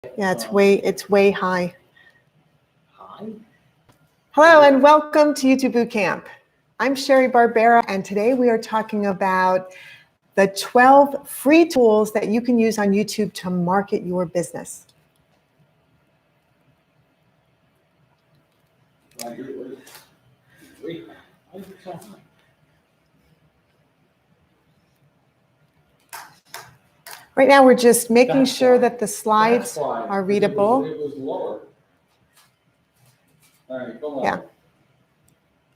Yeah, it's way high. Hello and welcome to YouTube Bootcamp. I'm Sherry Barbera, and today we are talking about the 12 free tools that you can use on YouTube to market your business. Right now we're just making sure that the slides are readable. It was lower. All right, go on. Yeah.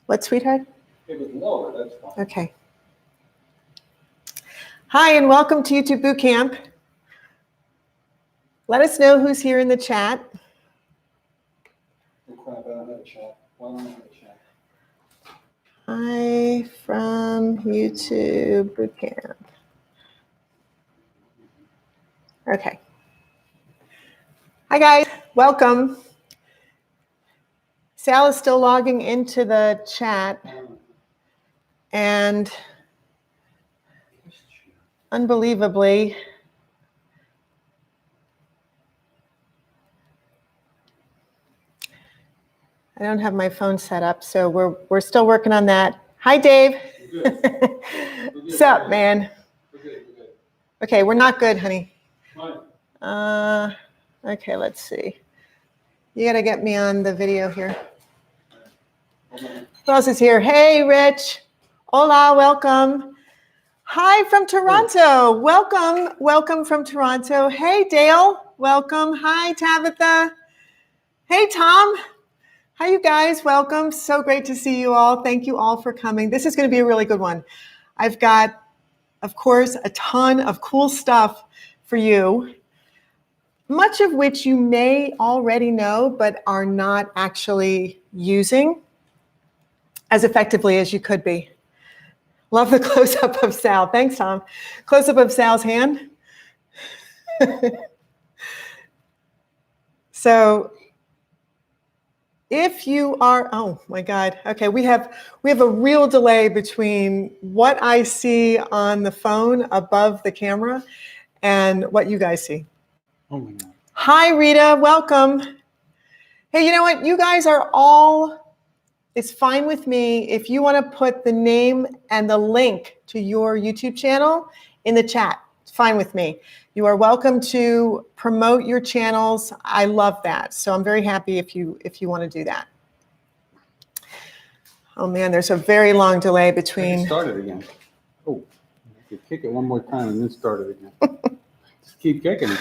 What, sweetheart? It was lower, that's fine. Okay. Hi, and welcome to YouTube Bootcamp. Let us know who's here in the chat. Oh, crap, I don't have a chat. Why don't I have a chat? Hi from YouTube Bootcamp. Okay. Hi guys, welcome. Sal is still logging into the chat, and unbelievably, I don't have my phone set up, so we're still working on that. Hi Dave. What's up, man? We're good. Okay, we're not good, honey. Fine. Okay, let's see. You gotta get me on the video here. Who else is here? Hey, Rich. Hola, welcome. Hi from Toronto. Welcome from Toronto. Hey, Dale. Welcome. Hi, Tabitha. Hey, Tom. Hi, you guys. Welcome. So great to see you all. Thank you all for coming. This is going to be a really good one. I've got, of course, a ton of cool stuff for you, much of which you may already know, but are not actually using as effectively as you could be. Love the close-up of Sal. Thanks, Tom. Close-up of Sal's hand. So if you are, oh my God, okay, we have a real delay between what I see on the phone above the camera and what you guys see. Oh my God. Hi, Rita, welcome. Hey, you know what? You guys are all, it's fine with me if you want to put the name and the link to your YouTube channel in the chat. It's fine with me. You are welcome to promote your channels. I love that. So I'm very happy if you want to do that. Oh man, there's a very long delay between. Start it again. Oh, I could kick it one more time and then start it again. Just keep kicking it.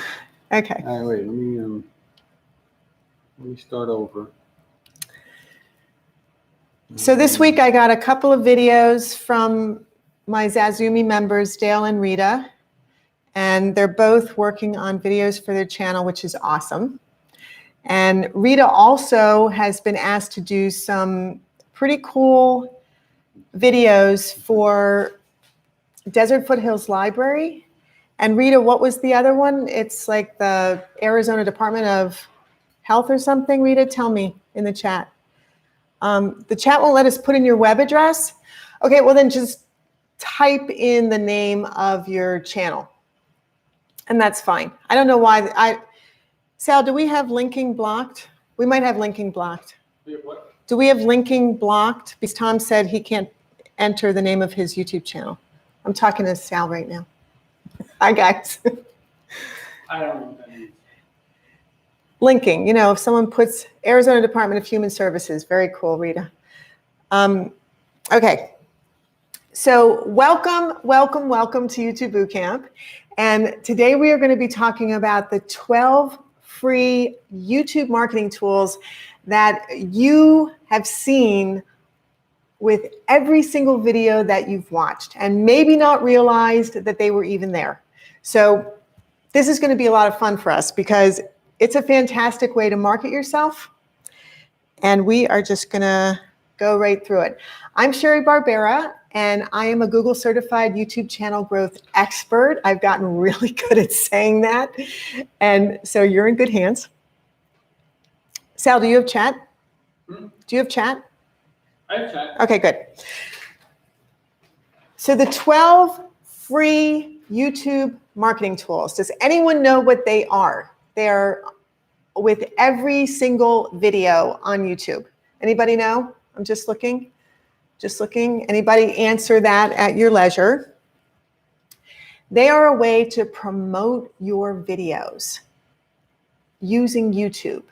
Okay. All right, wait. Let me start over. So this week I got a couple of videos from my Zazumi members, Dale and Rita, and they're both working on videos for their channel, which is awesome. And Rita also has been asked to do some pretty cool videos for Desert Foothills Library. And Rita, what was the other one? It's like the Arizona Department of Health or something. Rita, tell me in the chat. The chat won't let us put in your web address. Okay, well then just type in the name of your channel. And that's fine. I don't know why. Sal, do we have linking blocked? We might have linking blocked. What? Do we have linking blocked? Because Tom said he can't enter the name of his YouTube channel. I'm talking to Sal right now. Hi, guys. I don't know what that means. Linking, you know, if someone puts Arizona Department of Human Services, very cool, Rita. Okay, so welcome to YouTube Bootcamp. And today we are going to be talking about the 12 free YouTube marketing tools that you have seen with every single video that you've watched and maybe not realized that they were even there. So this is going to be a lot of fun for us because it's a fantastic way to market yourself. And we are just going to go right through it. I'm Sherry Barbera, and I am a Google certified YouTube channel growth expert. I've gotten really good at saying that. And so you're in good hands. Sal, do you have chat? Do you have chat? I have chat. Okay, good. So the 12 free YouTube marketing tools, does anyone know what they are? They are with every single video on YouTube. Anybody know? I'm just looking. Anybody answer that at your leisure? They are a way to promote your videos using YouTube.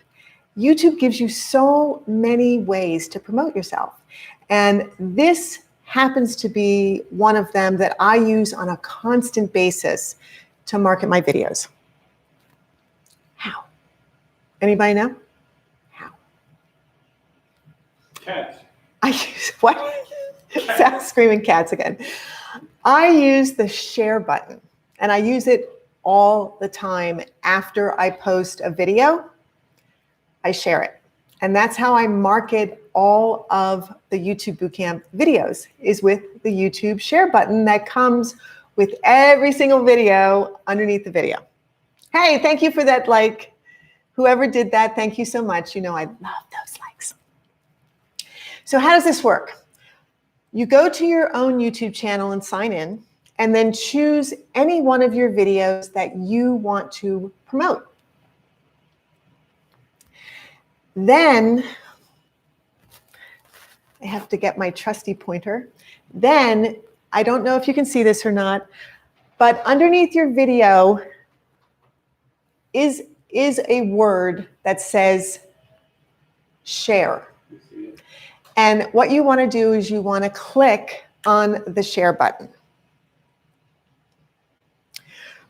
YouTube gives you so many ways to promote yourself. And this happens to be one of them that I use on a constant basis to market my videos. How? Anybody know? How? Cats. I use what? Sounds screaming cats again. I use the share button, and I use it all the time. After I post a video, I share it. And that's how I market all of the YouTube Bootcamp videos, is with the YouTube share button that comes with every single video underneath the video. Hey, thank you for that like. Whoever did that, thank you so much. You know I love those likes. So how does this work? You go to your own YouTube channel and sign in, and then choose any one of your videos that you want to promote. Then, I have to get my trusty pointer. Then, I don't know if you can see this or not, but underneath your video is a word that says share. And what you want to do is you want to click on the share button.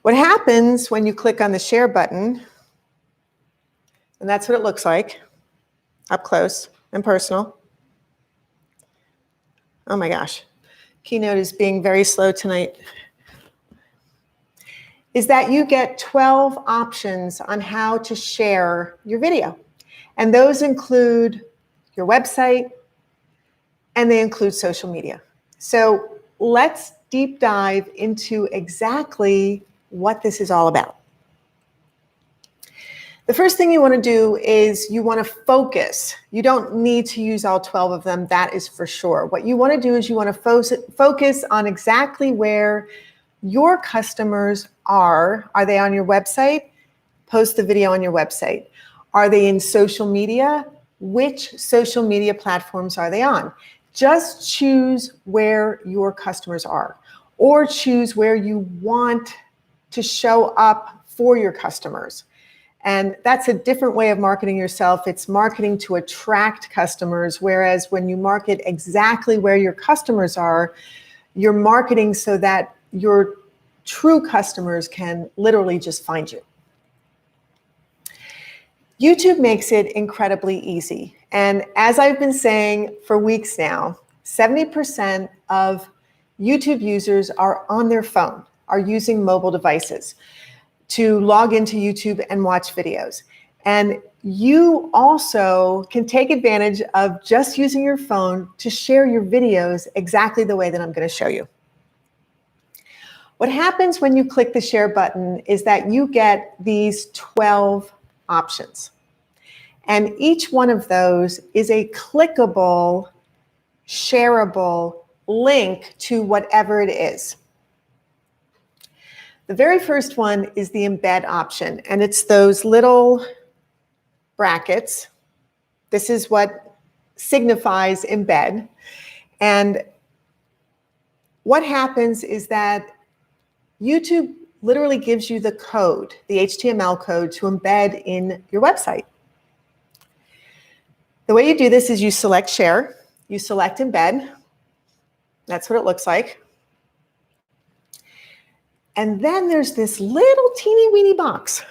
What happens when you click on the share button, and that's what it looks like, up close and personal. Oh my gosh, Keynote is being very slow tonight. Is that you get 12 options on how to share your video. And those include your website, and they include social media. So let's deep dive into exactly what this is all about. The first thing you want to do is you want to focus. You don't need to use all 12 of them, that is for sure. What you want to do is you want to focus on exactly where your customers are. Are they on your website? Post the video on your website. Are they in social media? Which social media platforms are they on? Just choose where your customers are, or choose where you want to show up for your customers. And that's a different way of marketing yourself. It's marketing to attract customers, whereas when you market exactly where your customers are, you're marketing so that your true customers can literally just find you. YouTube makes it incredibly easy. And as I've been saying for weeks now, 70% of YouTube users are on their phone, are using mobile devices to log into YouTube and watch videos. And you also can take advantage of just using your phone to share your videos exactly the way that I'm going to show you. What happens when you click the share button is that you get these 12 options. And each one of those is a clickable, shareable link to whatever it is. The very first one is the embed option, and it's those little brackets. This is what signifies embed. And what happens is that YouTube literally gives you the code, the HTML code to embed in your website. The way you do this is you select share, you select embed. That's what it looks like. And then there's this little teeny weeny box.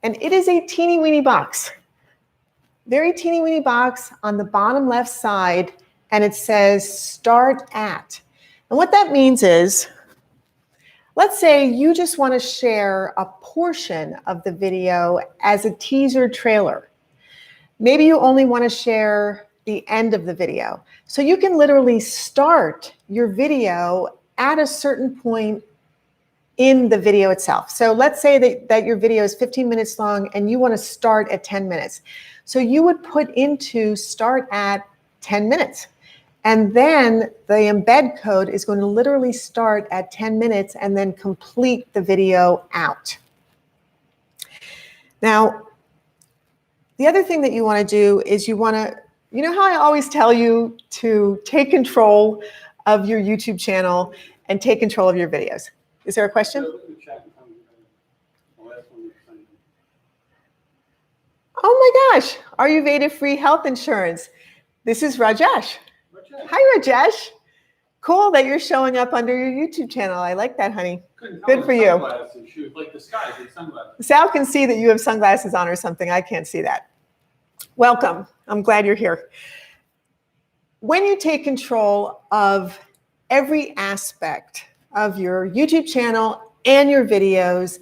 And it is a teeny weeny box. Very teeny weeny box on the bottom left side, and it says start at. And what that means is, let's say you just want to share a portion of the video as a teaser trailer. Maybe you only want to share the end of the video. So you can literally start your video at a certain point in the video itself. So let's say that your video is 15 minutes long and you want to start at 10 minutes. So you would put into start at 10 minutes. And then the embed code is going to literally start at 10 minutes and then complete the video out. Now, the other thing that you want to do is you want to, you know how I always tell you to take control of your YouTube channel and take control of your videos. Is there a question? Oh my gosh, Ayurveda free health insurance. This is Rajesh. Hi, Rajesh. Cool that you're showing up under your YouTube channel. I like that, honey. Good for you. Like the sky, sunglasses. Sal can see that you have sunglasses on or something. I can't see that. Welcome. I'm glad you're here. When you take control of every aspect of your YouTube channel and your videos,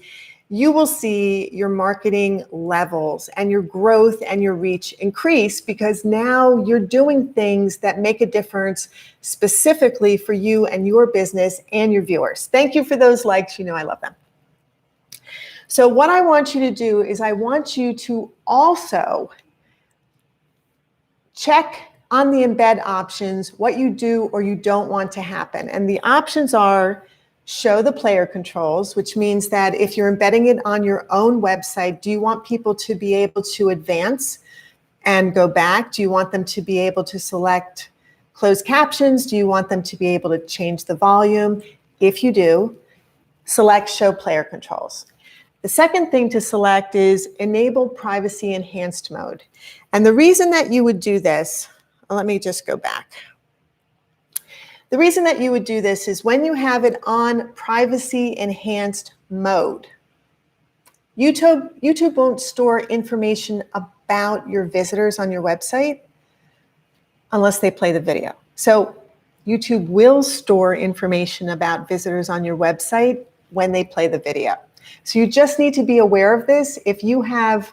you will see your marketing levels and your growth and your reach increase, because now you're doing things that make a difference specifically for you and your business and your viewers. Thank you for those likes. You know I love them. So what I want you to do is I want you to also check on the embed options what you do or you don't want to happen. And the options are: show the player controls, which means that if you're embedding it on your own website, do you want people to be able to advance and go back? Do you want them to be able to select closed captions? Do you want them to be able to change the volume? If you do, select show player controls. The second thing to select is enable privacy enhanced mode. And the reason that you would do this, let me just go back. The reason that you would do this is when you have it on privacy enhanced mode, YouTube won't store information about your visitors on your website unless they play the video. So YouTube will store information about visitors on your website when they play the video. So you just need to be aware of this. If you have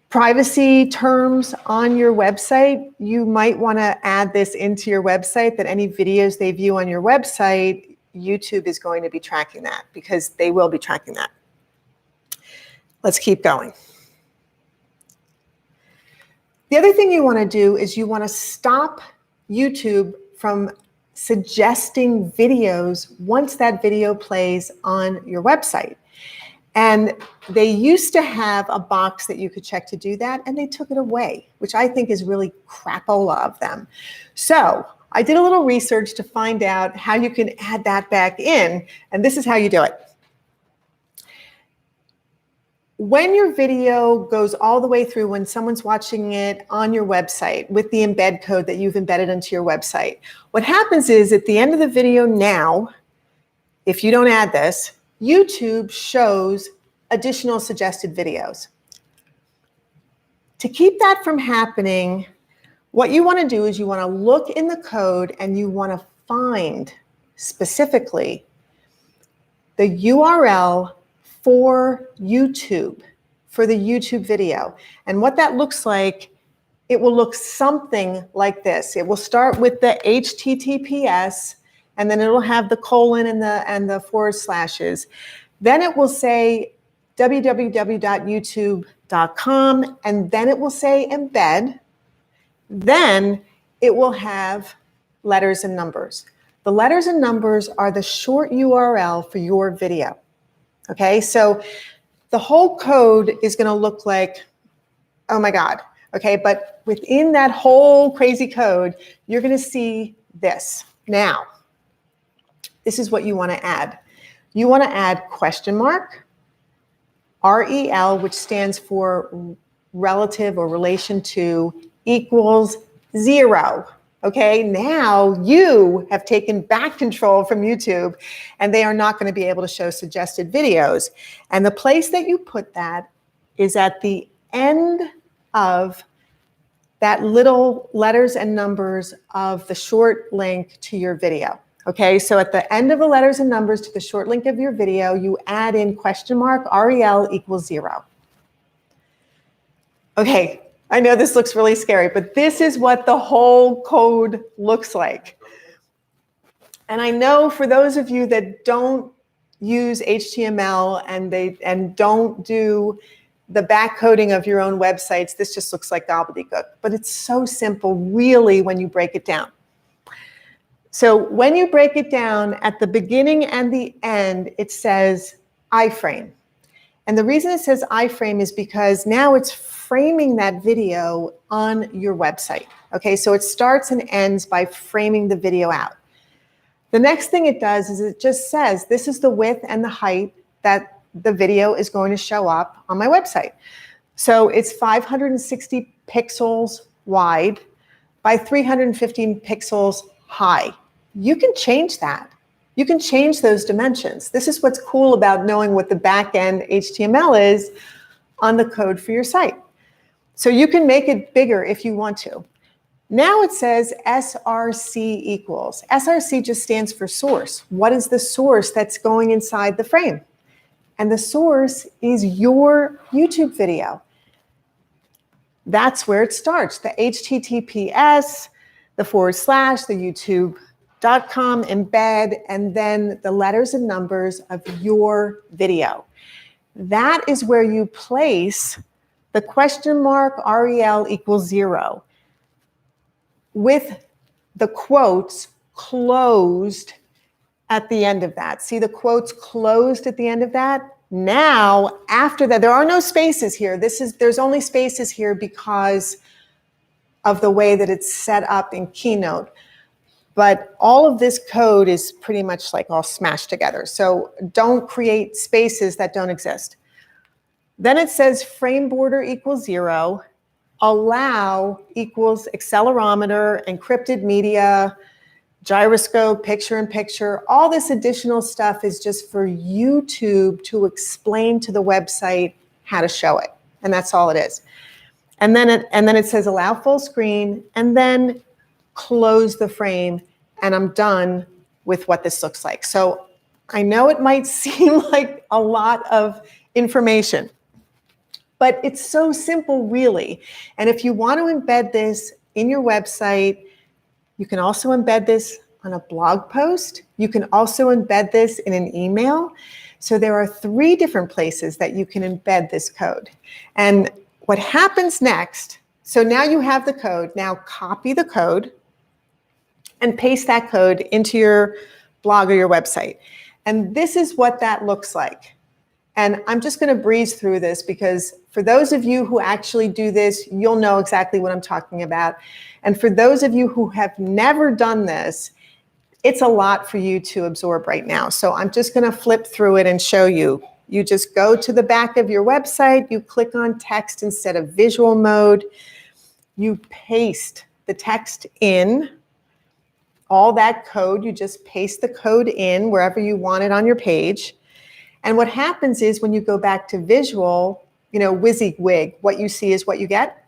privacy terms on your website, you might want to add this into your website, that any videos they view on your website, YouTube is going to be tracking that, because they will be tracking that. Let's keep going. The other thing you want to do is you want to stop YouTube from suggesting videos once that video plays on your website. And they used to have a box that you could check to do that, and they took it away, which I think is really crapola of them. So I did a little research to find out how you can add that back in, and this is how you do it. When your video goes all the way through, when someone's watching it on your website with the embed code that you've embedded into your website, what happens is at the end of the video now, if you don't add this, YouTube shows additional suggested videos. To keep that from happening, what you want to do is you want to look in the code and you want to find specifically the URL for YouTube, for the YouTube video. And what that looks like, it will look something like this. It will start with the HTTPS, and then it'll have the colon and the forward slashes. Then it will say www.youtube.com, and then it will say embed. Then it will have letters and numbers. The letters and numbers are the short URL for your video. Okay, so the whole code is going to look like, oh my God. Okay, but within that whole crazy code, you're going to see this. Now, this is what you want to add. You want to add question mark, REL, which stands for relative or relation to, equals 0. Okay, now you have taken back control from YouTube, and they are not going to be able to show suggested videos. And the place that you put that is at the end of that little letters and numbers of the short link to your video. Okay, so at the end of the letters and numbers to the short link of your video, you add in question mark, REL equals 0. Okay, I know this looks really scary, but this is what the whole code looks like. And I know for those of you that don't use HTML and don't do the back coding of your own websites, this just looks like gobbledygook. But it's so simple, really, when you break it down. So when you break it down, at the beginning and the end, it says iframe. And the reason it says iframe is because now it's framing that video on your website. Okay, so it starts and ends by framing the video out. The next thing it does is it just says, this is the width and the height that the video is going to show up on my website. So it's 560 pixels wide by 315 pixels high. You can change that. You can change those dimensions. This is what's cool about knowing what the back-end HTML is on the code for your site. So you can make it bigger if you want to. Now it says SRC equals. SRC just stands for source. What is the source that's going inside the frame? And the source is your YouTube video. That's where it starts. The HTTPS, the /, the YouTube.com embed, and then the letters and numbers of your video. That is where you place the question mark REL equals 0 with the quotes closed at the end of that. See the quotes closed at the end of that? Now, after that, there are no spaces here. There's only spaces here because of the way that it's set up in Keynote. But all of this code is pretty much like all smashed together. So don't create spaces that don't exist. Then it says frame border equals 0, allow equals accelerometer, encrypted media, gyroscope, picture-in-picture. All this additional stuff is just for YouTube to explain to the website how to show it. And that's all it is. And then it says allow full screen, and then close the frame, and I'm done with what this looks like. So I know it might seem like a lot of information, but it's so simple, really. And if you want to embed this in your website, you can also embed this on a blog post. You can also embed this in an email. So there are 3 different places that you can embed this code. And what happens next, so now you have the code, now copy the code and paste that code into your blog or your website. And this is what that looks like. And I'm just going to breeze through this because for those of you who actually do this, you'll know exactly what I'm talking about. And for those of you who have never done this, it's a lot for you to absorb right now. So I'm just going to flip through it and show you. You just go to the back of your website, you click on text instead of visual mode, you paste the text in, all that code, you just paste the code in wherever you want it on your page. And what happens is when you go back to visual, WYSIWYG, what you see is what you get.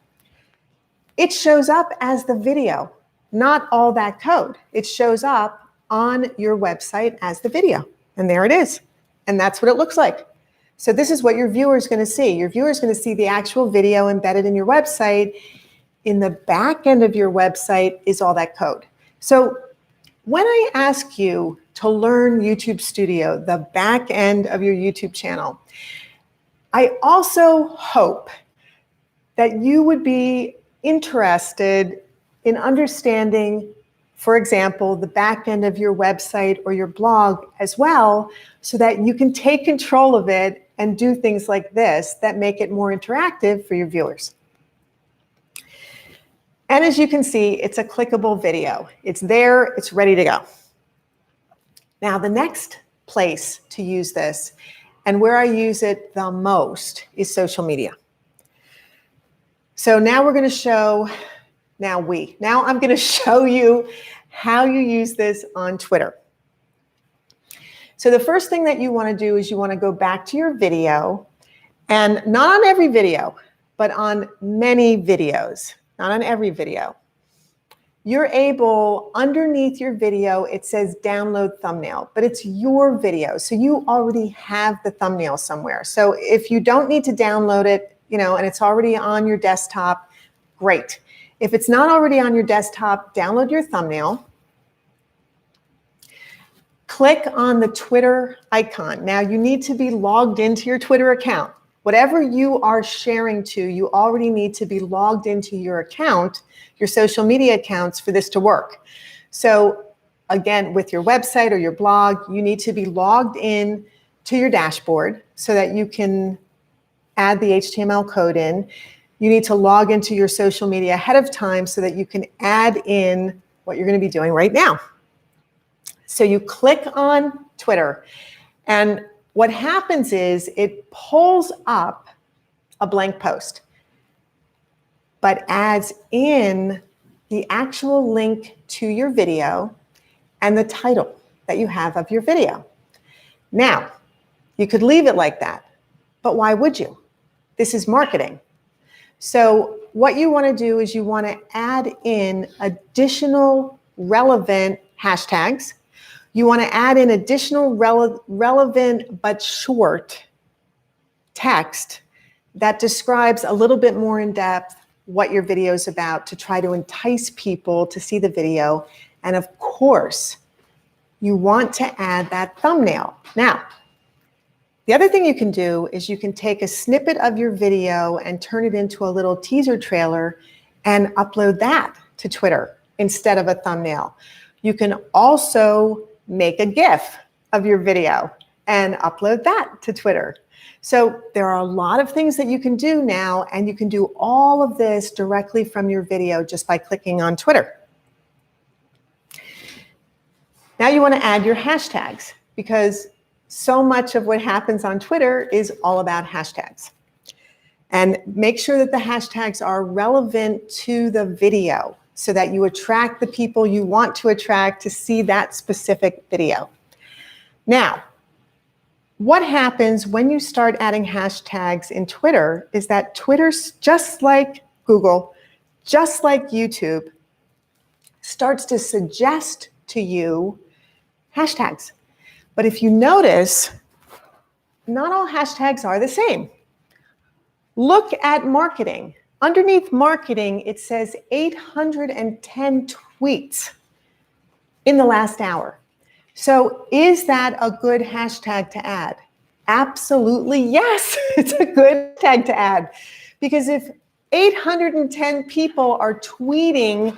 It shows up as the video, not all that code. It shows up on your website as the video. And there it is. And that's what it looks like. So this is what your viewer is going to see. Your viewer is going to see the actual video embedded in your website. In the back end of your website is all that code. So when I ask you to learn YouTube Studio, the back end of your YouTube channel, I also hope that you would be interested in understanding, for example, the back end of your website or your blog as well, so that you can take control of it and do things like this that make it more interactive for your viewers. And as you can see, it's a clickable video. It's there, it's ready to go. Now, the next place to use this, and where I use it the most, is social media. So now we're going to show, now I'm going to show you how you use this on Twitter. So the first thing that you want to do is you want to go back to your video, and not on every video, but on many videos, not on every video. You're able, underneath your video, it says download thumbnail, but it's your video. So you already have the thumbnail somewhere. So if you don't need to download it, and it's already on your desktop, great. If it's not already on your desktop, download your thumbnail. Click on the Twitter icon. Now you need to be logged into your Twitter account. Whatever you are sharing to, you already need to be logged into your account, your social media accounts, for this to work. So again, with your website or your blog, you need to be logged in to your dashboard so that you can add the HTML code in. You need to log into your social media ahead of time so that you can add in what you're going to be doing right now. So you click on Twitter, and what happens is it pulls up a blank post, but adds in the actual link to your video and the title that you have of your video. Now, you could leave it like that, but why would you? This is marketing. So what you want to do is you want to add in additional relevant hashtags. You want to add in additional relevant but short text that describes a little bit more in depth what your video is about to try to entice people to see the video. And of course, you want to add that thumbnail. Now, the other thing you can do is you can take a snippet of your video and turn it into a little teaser trailer and upload that to Twitter instead of a thumbnail. You can also make a GIF of your video and upload that to Twitter. So there are a lot of things that you can do now, and you can do all of this directly from your video just by clicking on Twitter. Now you want to add your hashtags, because so much of what happens on Twitter is all about hashtags. And make sure that the hashtags are relevant to the video so that you attract the people you want to attract to see that specific video. Now, what happens when you start adding hashtags in Twitter is that Twitter's, just like Google, just like YouTube, starts to suggest to you hashtags. But if you notice, not all hashtags are the same. Look at marketing. Underneath marketing, it says 810 tweets in the last hour. So is that a good hashtag to add? Absolutely, yes, it's a good hashtag to add. Because if 810 people are tweeting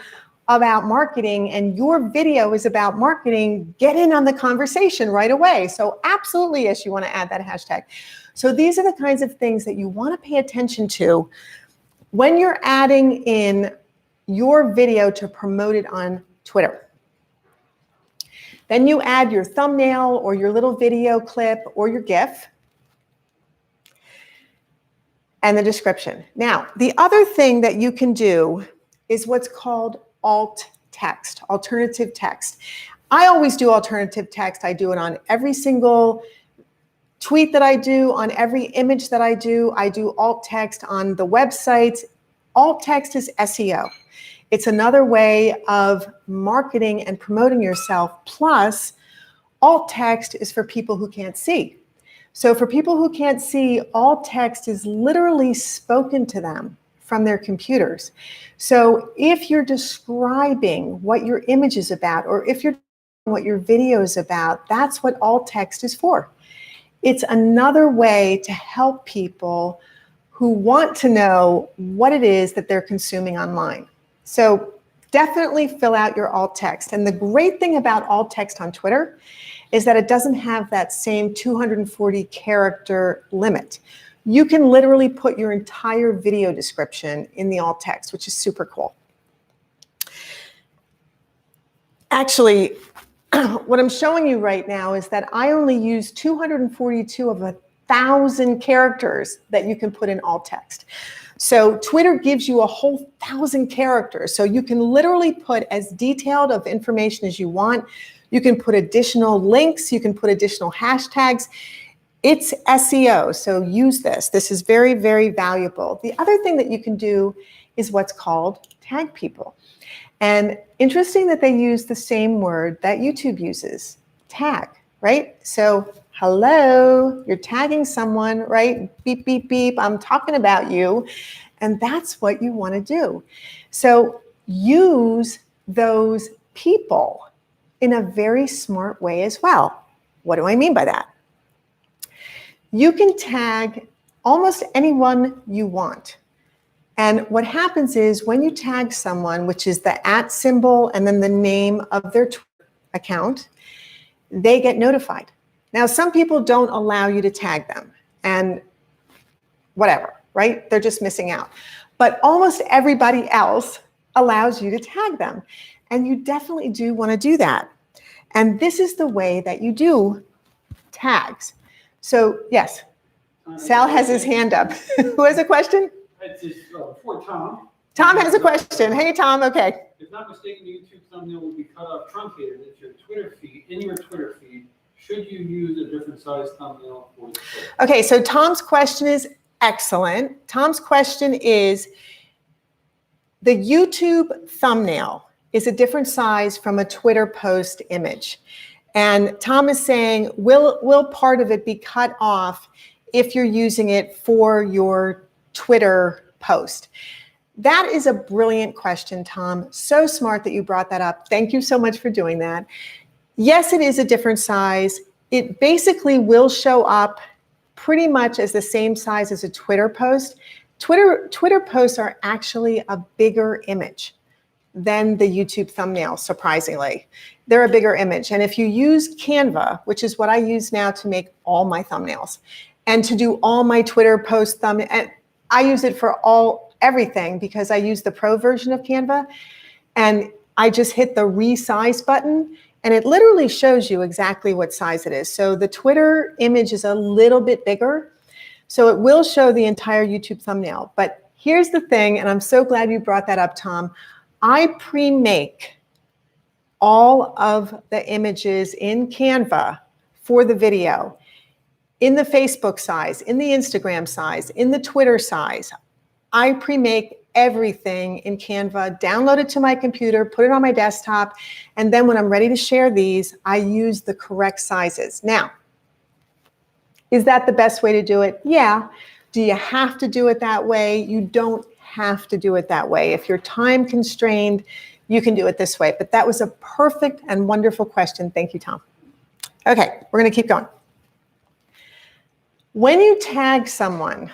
about marketing and your video is about marketing, get in on the conversation right away. So absolutely, yes, you want to add that hashtag. So these are the kinds of things that you want to pay attention to when you're adding in your video to promote it on Twitter. Then you add your thumbnail or your little video clip or your GIF and the description. Now, the other thing that you can do is what's called alt text, alternative text. I always do alternative text. I do it on every single tweet that I do, on every image that I do alt text on the website. Alt text is SEO. It's another way of marketing and promoting yourself. Plus, alt text is for people who can't see. So for people who can't see, alt text is literally spoken to them from their computers. So if you're describing what your image is about, or if you're what your video is about, that's what alt text is for. It's another way to help people who want to know what it is that they're consuming online. So definitely fill out your alt text. And the great thing about alt text on Twitter is that it doesn't have that same 240 character limit. You can literally put your entire video description in the alt text, which is super cool. Actually, what I'm showing you right now is that I only use 242 of 1,000 characters that you can put in alt text. So Twitter gives you a whole 1,000 characters. So you can literally put as detailed of information as you want. You can put additional links. You can put additional hashtags. It's SEO, so use this. This is very, very valuable. The other thing that you can do is what's called tag people. And interesting that they use the same word that YouTube uses, tag, right? So hello, you're tagging someone, right? Beep, beep, beep, I'm talking about you. And that's what you want to do. So use those people in a very smart way as well. What do I mean by that? You can tag almost anyone you want. And what happens is when you tag someone, which is the @ symbol and then the name of their Twitter account, they get notified. Now, some people don't allow you to tag them. And whatever, right? They're just missing out. But almost everybody else allows you to tag them. And you definitely do want to do that. And this is the way that you do tags. So yes, Sal has his hand up. Who has a question? It's just for Tom. Tom has a question. Hey, Tom, okay. If not mistaken, the YouTube thumbnail will be cut off truncated. It's your Twitter feed. In your Twitter feed, should you use a different size thumbnail for the Twitter? Okay, so Tom's question is excellent. Tom's question is, the YouTube thumbnail is a different size from a Twitter post image. And Tom is saying, will part of it be cut off if you're using it for your Twitter post? That is a brilliant question, Tom. So smart that you brought that up. Thank you so much for doing that. Yes, it is a different size. It basically will show up pretty much as the same size as a Twitter post. Twitter posts are actually a bigger image than the YouTube thumbnail, surprisingly. They're a bigger image. And if you use Canva, which is what I use now to make all my thumbnails, and to do all my Twitter post and I use it for everything because I use the pro version of Canva, and I just hit the resize button and it literally shows you exactly what size it is. So the Twitter image is a little bit bigger, so it will show the entire YouTube thumbnail. But here's the thing, and I'm so glad you brought that up, Tom. I pre-make all of the images in Canva for the video, in the Facebook size, in the Instagram size, in the Twitter size. I pre-make everything in Canva, download it to my computer, put it on my desktop, and then when I'm ready to share these, I use the correct sizes. Now, is that the best way to do it? Yeah. Do you have to do it that way? You don't have to do it that way. If you're time constrained, you can do it this way. But that was a perfect and wonderful question. Thank you, Tom. Okay, we're going to keep going. When you tag someone,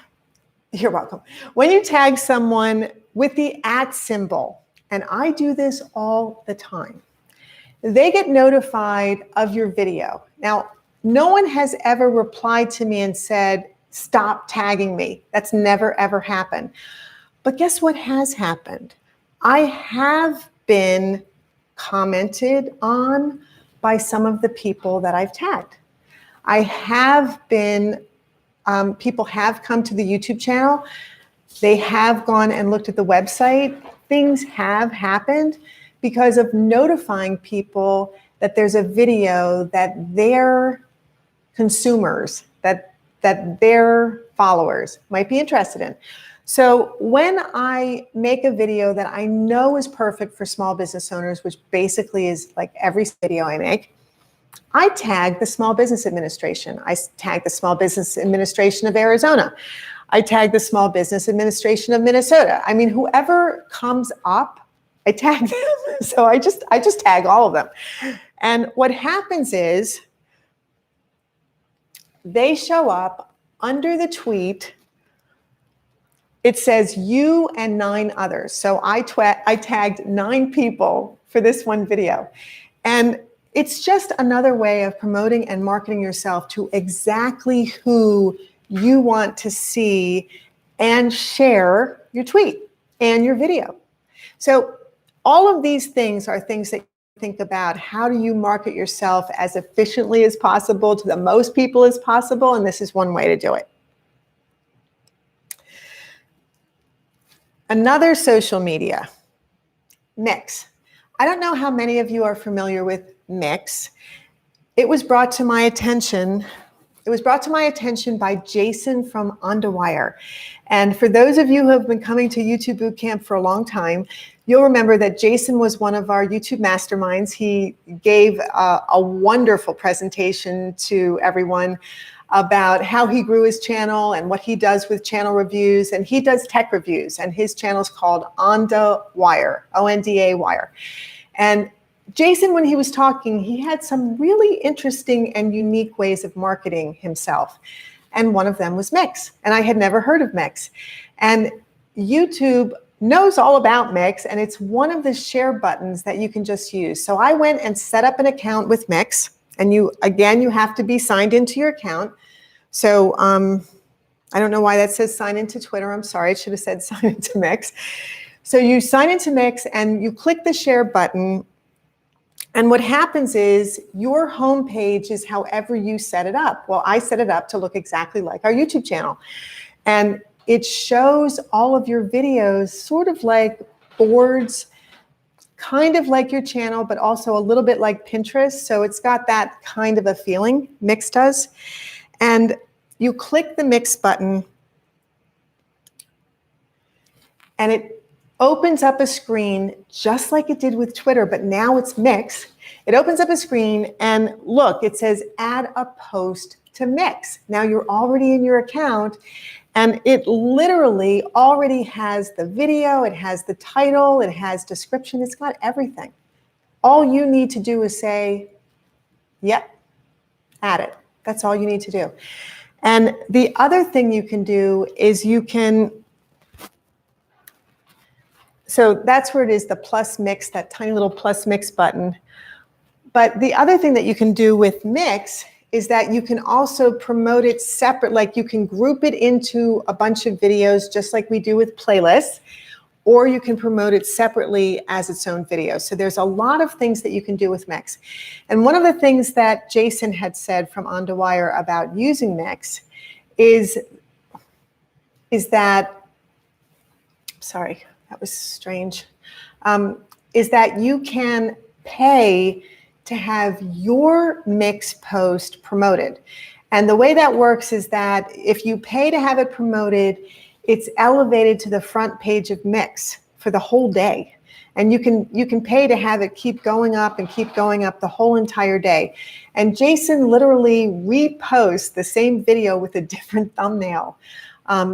you're welcome. When you tag someone with the @ symbol, and I do this all the time, they get notified of your video. Now, no one has ever replied to me and said, stop tagging me. That's never, ever happened. But guess what has happened? I have been commented on by some of the people that I've tagged. I have been, people have come to the YouTube channel. They have gone and looked at the website. Things have happened because of notifying people that there's a video that their consumers, that their followers might be interested in. So when I make a video that I know is perfect for small business owners, which basically is like every video I make, I tag the Small Business Administration. I tag the Small Business Administration of Arizona. I tag the Small Business Administration of Minnesota. I mean, whoever comes up, I tag them. So I just tag all of them. And what happens is they show up under the tweet. It says you and 9 others. So I tagged 9 people for this one video. And it's just another way of promoting and marketing yourself to exactly who you want to see and share your tweet and your video. So all of these things are things that you think about. How do you market yourself as efficiently as possible to the most people as possible? And this is one way to do it. Another social media, Mix. I don't know how many of you are familiar with Mix. It was brought to my attention. It was brought to my attention by Jason from On the Wire. And for those of you who have been coming to YouTube Bootcamp for a long time, you'll remember that Jason was one of our YouTube masterminds. He gave a wonderful presentation to everyone about how he grew his channel and what he does with channel reviews. And he does tech reviews, and his channel is called On the Wire, O-N-D-A Wire. And Jason, when he was talking, he had some really interesting and unique ways of marketing himself. And one of them was Mix. And I had never heard of Mix. And YouTube knows all about Mix, and it's one of the share buttons that you can just use. So I went and set up an account with Mix. And you have to be signed into your account. So I don't know why that says sign into Twitter. I'm sorry, it should have said sign into Mix. So you sign into Mix and you click the share button. And what happens is your homepage is however you set it up. Well, I set it up to look exactly like our YouTube channel. And it shows all of your videos sort of like boards, kind of like your channel, but also a little bit like Pinterest. So it's got that kind of a feeling, Mix does. And you click the Mix button and it opens up a screen just like it did with Twitter, but now it's Mix. It opens up a screen and look, it says add a post to Mix. Now you're already in your account and it literally already has the video, it has the title, it has description, it's got everything. All you need to do is say, yep, add it. That's all you need to do. And the other thing you can do is you can, so that's where it is, the plus Mix, that tiny little plus Mix button. But the other thing that you can do with Mix is that you can also promote it separate, like you can group it into a bunch of videos just like we do with playlists, or you can promote it separately as its own video. So there's a lot of things that you can do with Mix. And one of the things that Jason had said from On to Wire about using Mix is that, sorry, that was strange, is that you can pay to have your Mix post promoted. And the way that works is that if you pay to have it promoted, it's elevated to the front page of Mix for the whole day. And you can pay to have it keep going up and keep going up the whole entire day. And Jason literally reposts the same video with a different thumbnail.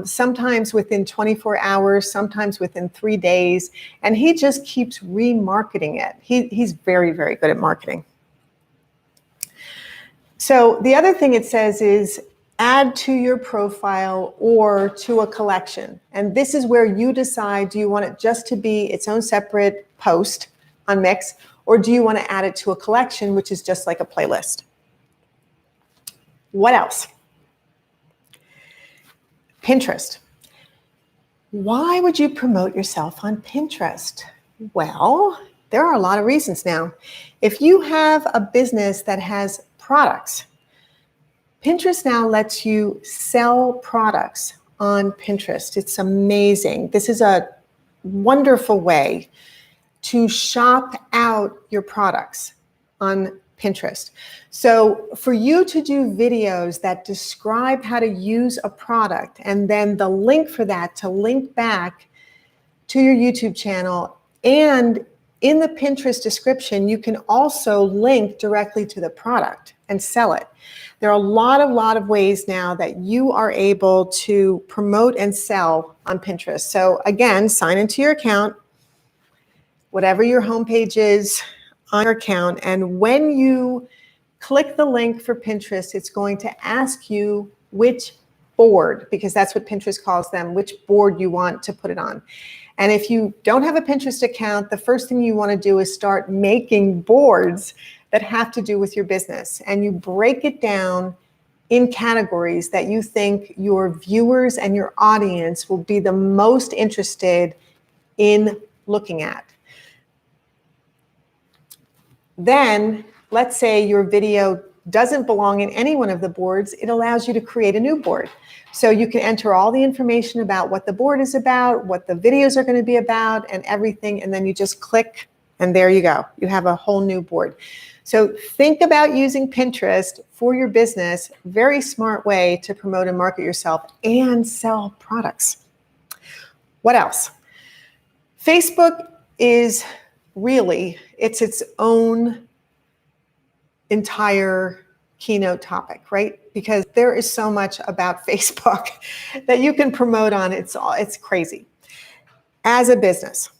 Sometimes within 24 hours, sometimes within 3 days, and he just keeps remarketing it. He's very, very good at marketing. So the other thing it says is add to your profile or to a collection. And this is where you decide, do you want it just to be its own separate post on Mix, or do you want to add it to a collection, which is just like a playlist? What else? Pinterest. Why would you promote yourself on Pinterest? Well, there are a lot of reasons now. If you have a business that has products, Pinterest now lets you sell products on Pinterest. It's amazing. This is a wonderful way to shop out your products on Pinterest. So for you to do videos that describe how to use a product and then the link for that to link back to your YouTube channel, and in the Pinterest description, you can also link directly to the product and sell it. There are a lot of ways now that you are able to promote and sell on Pinterest. So again, sign into your account, whatever your homepage is on your account, and when you click the link for Pinterest, it's going to ask you which board, because that's what Pinterest calls them, which board you want to put it on. And if you don't have a Pinterest account, the first thing you want to do is start making boards that have to do with your business. And you break it down in categories that you think your viewers and your audience will be the most interested in looking at. Then, let's say your video doesn't belong in any one of the boards, it allows you to create a new board. So you can enter all the information about what the board is about, what the videos are going to be about, and everything, and then you just click, and there you go. You have a whole new board. So think about using Pinterest for your business. Very smart way to promote and market yourself and sell products. What else? Facebook is really, it's its own entire keynote topic, right? Because there is so much about Facebook that you can promote on. It's crazy. As a business,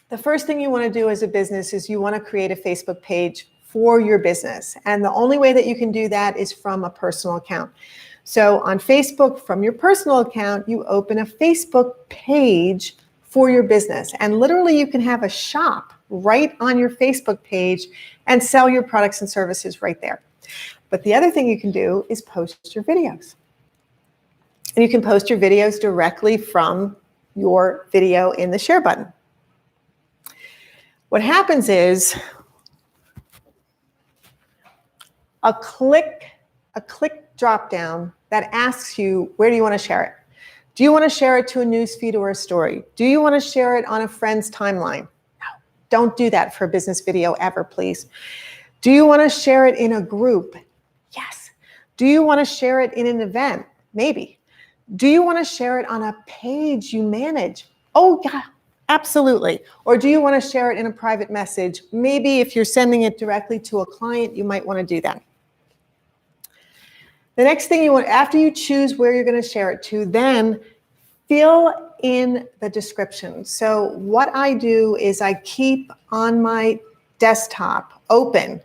the first thing you want to do as a business is you want to create a Facebook page for your business. And the only way that you can do that is from a personal account. So on Facebook, from your personal account, you open a Facebook page for your business. And literally you can have a shop right on your Facebook page and sell your products and services right there. But the other thing you can do is post your videos. And you can post your videos directly from your video in the share button. What happens is a click drop down that asks you, where do you want to share it? Do you want to share it to a newsfeed or a story? Do you want to share it on a friend's timeline? No, don't do that for a business video ever, please. Do you want to share it in a group? Yes. Do you want to share it in an event? Maybe. Do you want to share it on a page you manage? Oh, yeah, absolutely. Or do you want to share it in a private message? Maybe if you're sending it directly to a client, you might want to do that. The next thing you want, after you choose where you're going to share it to, then fill in the description. So what I do is I keep on my desktop open.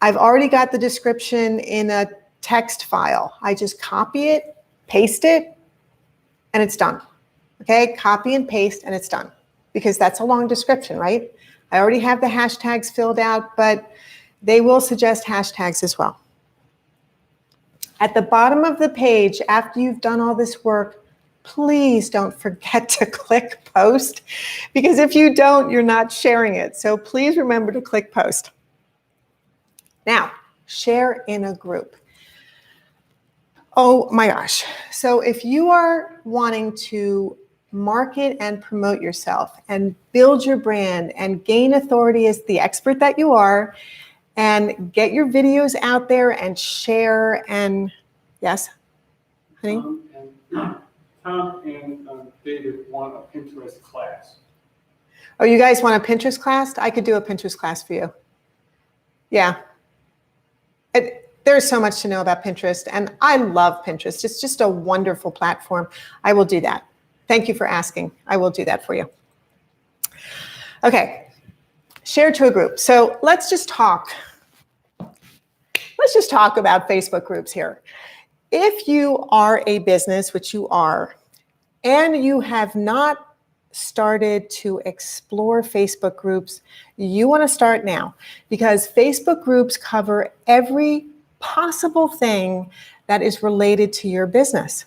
I've already got the description in a text file. I just copy it, paste it, and it's done. Okay, copy and paste, and it's done. Because that's a long description, right? I already have the hashtags filled out, but they will suggest hashtags as well. At the bottom of the page, after you've done all this work, please don't forget to click post, because if you don't, you're not sharing it. So please remember to click post. Now, share in a group. Oh my gosh. So if you are wanting to market and promote yourself and build your brand and gain authority as the expert that you are, and get your videos out there and share and, yes, honey? Tom and David want a Pinterest class. Oh, you guys want a Pinterest class? I could do a Pinterest class for you. Yeah. There's so much to know about Pinterest, and I love Pinterest. It's just a wonderful platform. I will do that. Thank you for asking. I will do that for you. Okay. Share to a group. So let's just talk about Facebook groups here. If you are a business, which you are, and you have not started to explore Facebook groups, you want to start now, because Facebook groups cover every possible thing that is related to your business.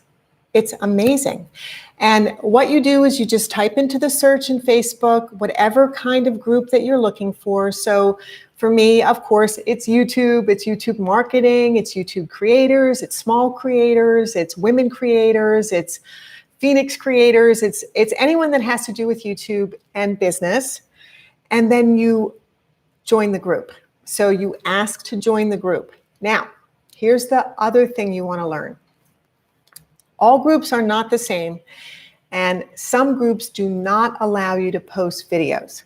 It's amazing. And what you do is you just type into the search in Facebook, whatever kind of group that you're looking for. So for me, of course, it's YouTube marketing, it's YouTube creators, it's small creators, it's women creators, it's Phoenix creators, it's anyone that has to do with YouTube and business. And then you join the group. So you ask to join the group. Now, here's the other thing you want to learn. All groups are not the same, and some groups do not allow you to post videos.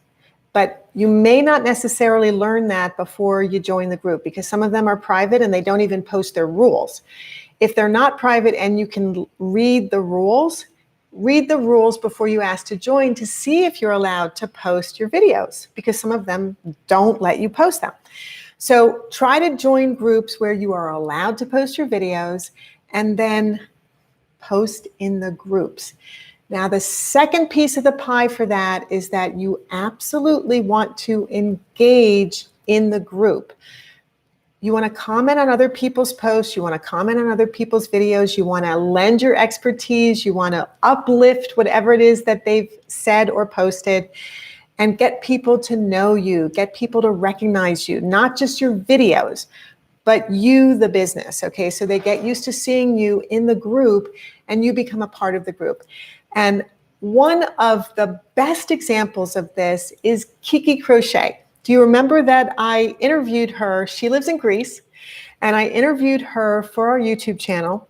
But you may not necessarily learn that before you join the group, because some of them are private and they don't even post their rules. If they're not private and you can read the rules before you ask to join to see if you're allowed to post your videos, because some of them don't let you post them. So try to join groups where you are allowed to post your videos, and then post in the groups. Now, the second piece of the pie for that is that you absolutely want to engage in the group. You want to comment on other people's posts. You want to comment on other people's videos. You want to lend your expertise. You want to uplift whatever it is that they've said or posted, and get people to know you, get people to recognize you, not just your videos, but you, the business, okay? So they get used to seeing you in the group and you become a part of the group. And one of the best examples of this is Kiki Crochet. Do you remember that I interviewed her? She lives in Greece, and I interviewed her for our YouTube channel.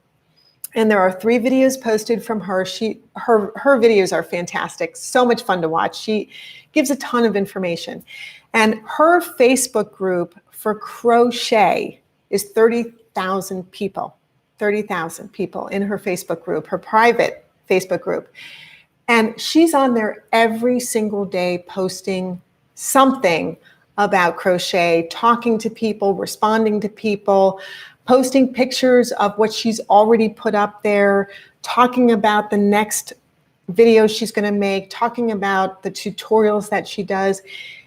And there are 3 videos posted from her. Her videos are fantastic, so much fun to watch. She gives a ton of information. And her Facebook group for crochet is 30,000 people, 30,000 people in her Facebook group, her private Facebook group. And she's on there every single day posting something about crochet, talking to people, responding to people, posting pictures of what she's already put up there, talking about the next video she's going to make, talking about the tutorials that she does.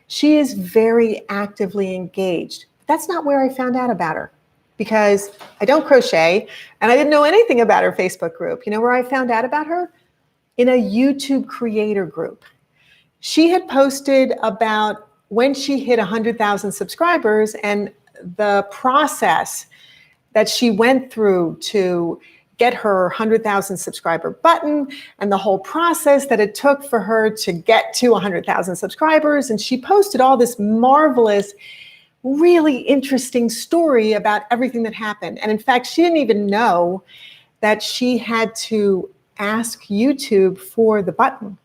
She is very actively engaged. That's not where I found out about her. because I don't crochet and I didn't know anything about her Facebook group. You know where I found out about her? In a YouTube creator group. She had posted about when she hit 100,000 subscribers and the process that she went through to get her 100,000 subscriber button and the whole process that it took for her to get to 100,000 subscribers. And she posted all this marvelous, really interesting story about everything that happened. And in fact, she didn't even know that she had to ask YouTube for the button.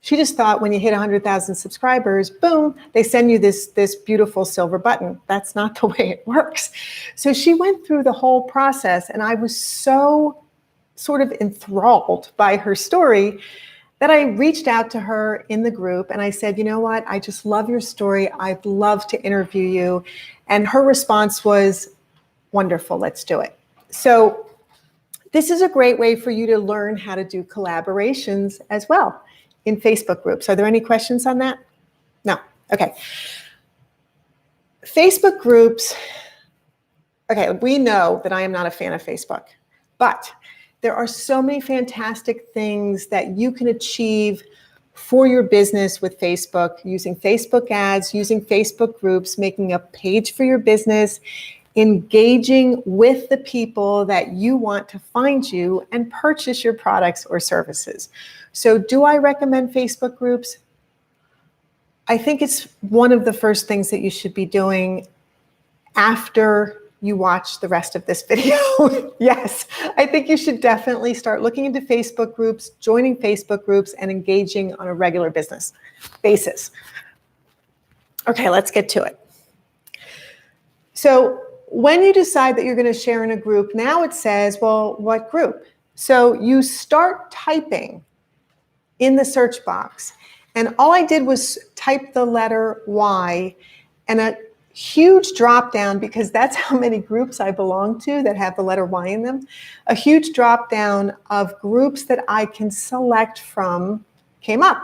She just thought when you hit 100,000 subscribers, boom, they send you this beautiful silver button. That's not the way it works. So she went through the whole process, and I was so sort of enthralled by her story that I reached out to her in the group and I said, you know what, I just love your story. I'd love to interview you. And her response was, wonderful, let's do it. So this is a great way for you to learn how to do collaborations as well in Facebook groups. Are there any questions on that? No. Okay. Facebook groups. Okay, we know that I am not a fan of Facebook, but there are so many fantastic things that you can achieve for your business with Facebook, using Facebook ads, using Facebook groups, making a page for your business, engaging with the people that you want to find you and purchase your products or services. So do I recommend Facebook groups? I think it's one of the first things that you should be doing after you watch the rest of this video. Yes, I think you should definitely start looking into Facebook groups, joining Facebook groups, and engaging on a regular business basis. Okay, let's get to it. So when you decide that you're going to share in a group, now it says, well, what group? So you start typing in the search box. And all I did was type the letter Y and a huge drop down, because that's how many groups I belong to that have the letter Y in them. A huge drop down of groups that I can select from came up.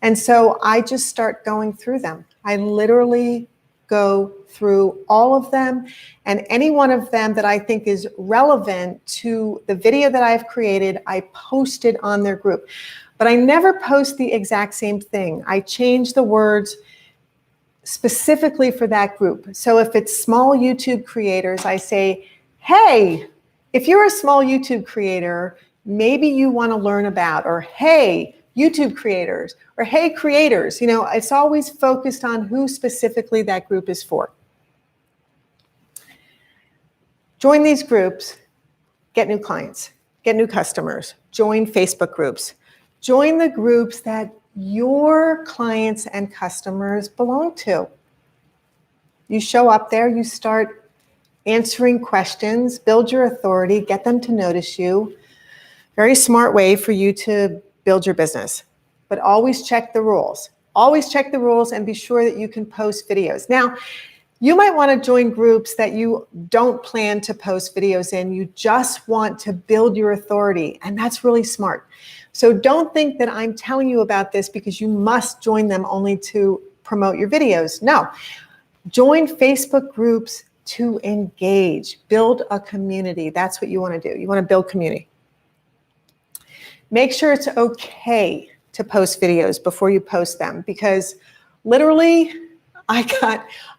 And so I just start going through them. I literally go through all of them, and any one of them that I think is relevant to the video that I've created, I post it on their group. But I never post the exact same thing. I change the words specifically for that group. So if it's small YouTube creators, I say, hey, if you're a small YouTube creator, maybe you want to learn about, or hey, YouTube creators, or hey, creators. You know, it's always focused on who specifically that group is for. Join these groups, get new clients, get new customers, join Facebook groups, join the groups that your clients and customers belong to. You show up there, you start answering questions, build your authority, get them to notice you. Very smart way for you to build your business. But always check the rules. Always check the rules and be sure that you can post videos. Now, you might want to join groups that you don't plan to post videos in. You just want to build your authority, and that's really smart. So don't think that I'm telling you about this because you must join them only to promote your videos. No, join Facebook groups to engage, build a community. That's what you want to do. You want to build community. Make sure it's okay to post videos before you post them, because literally I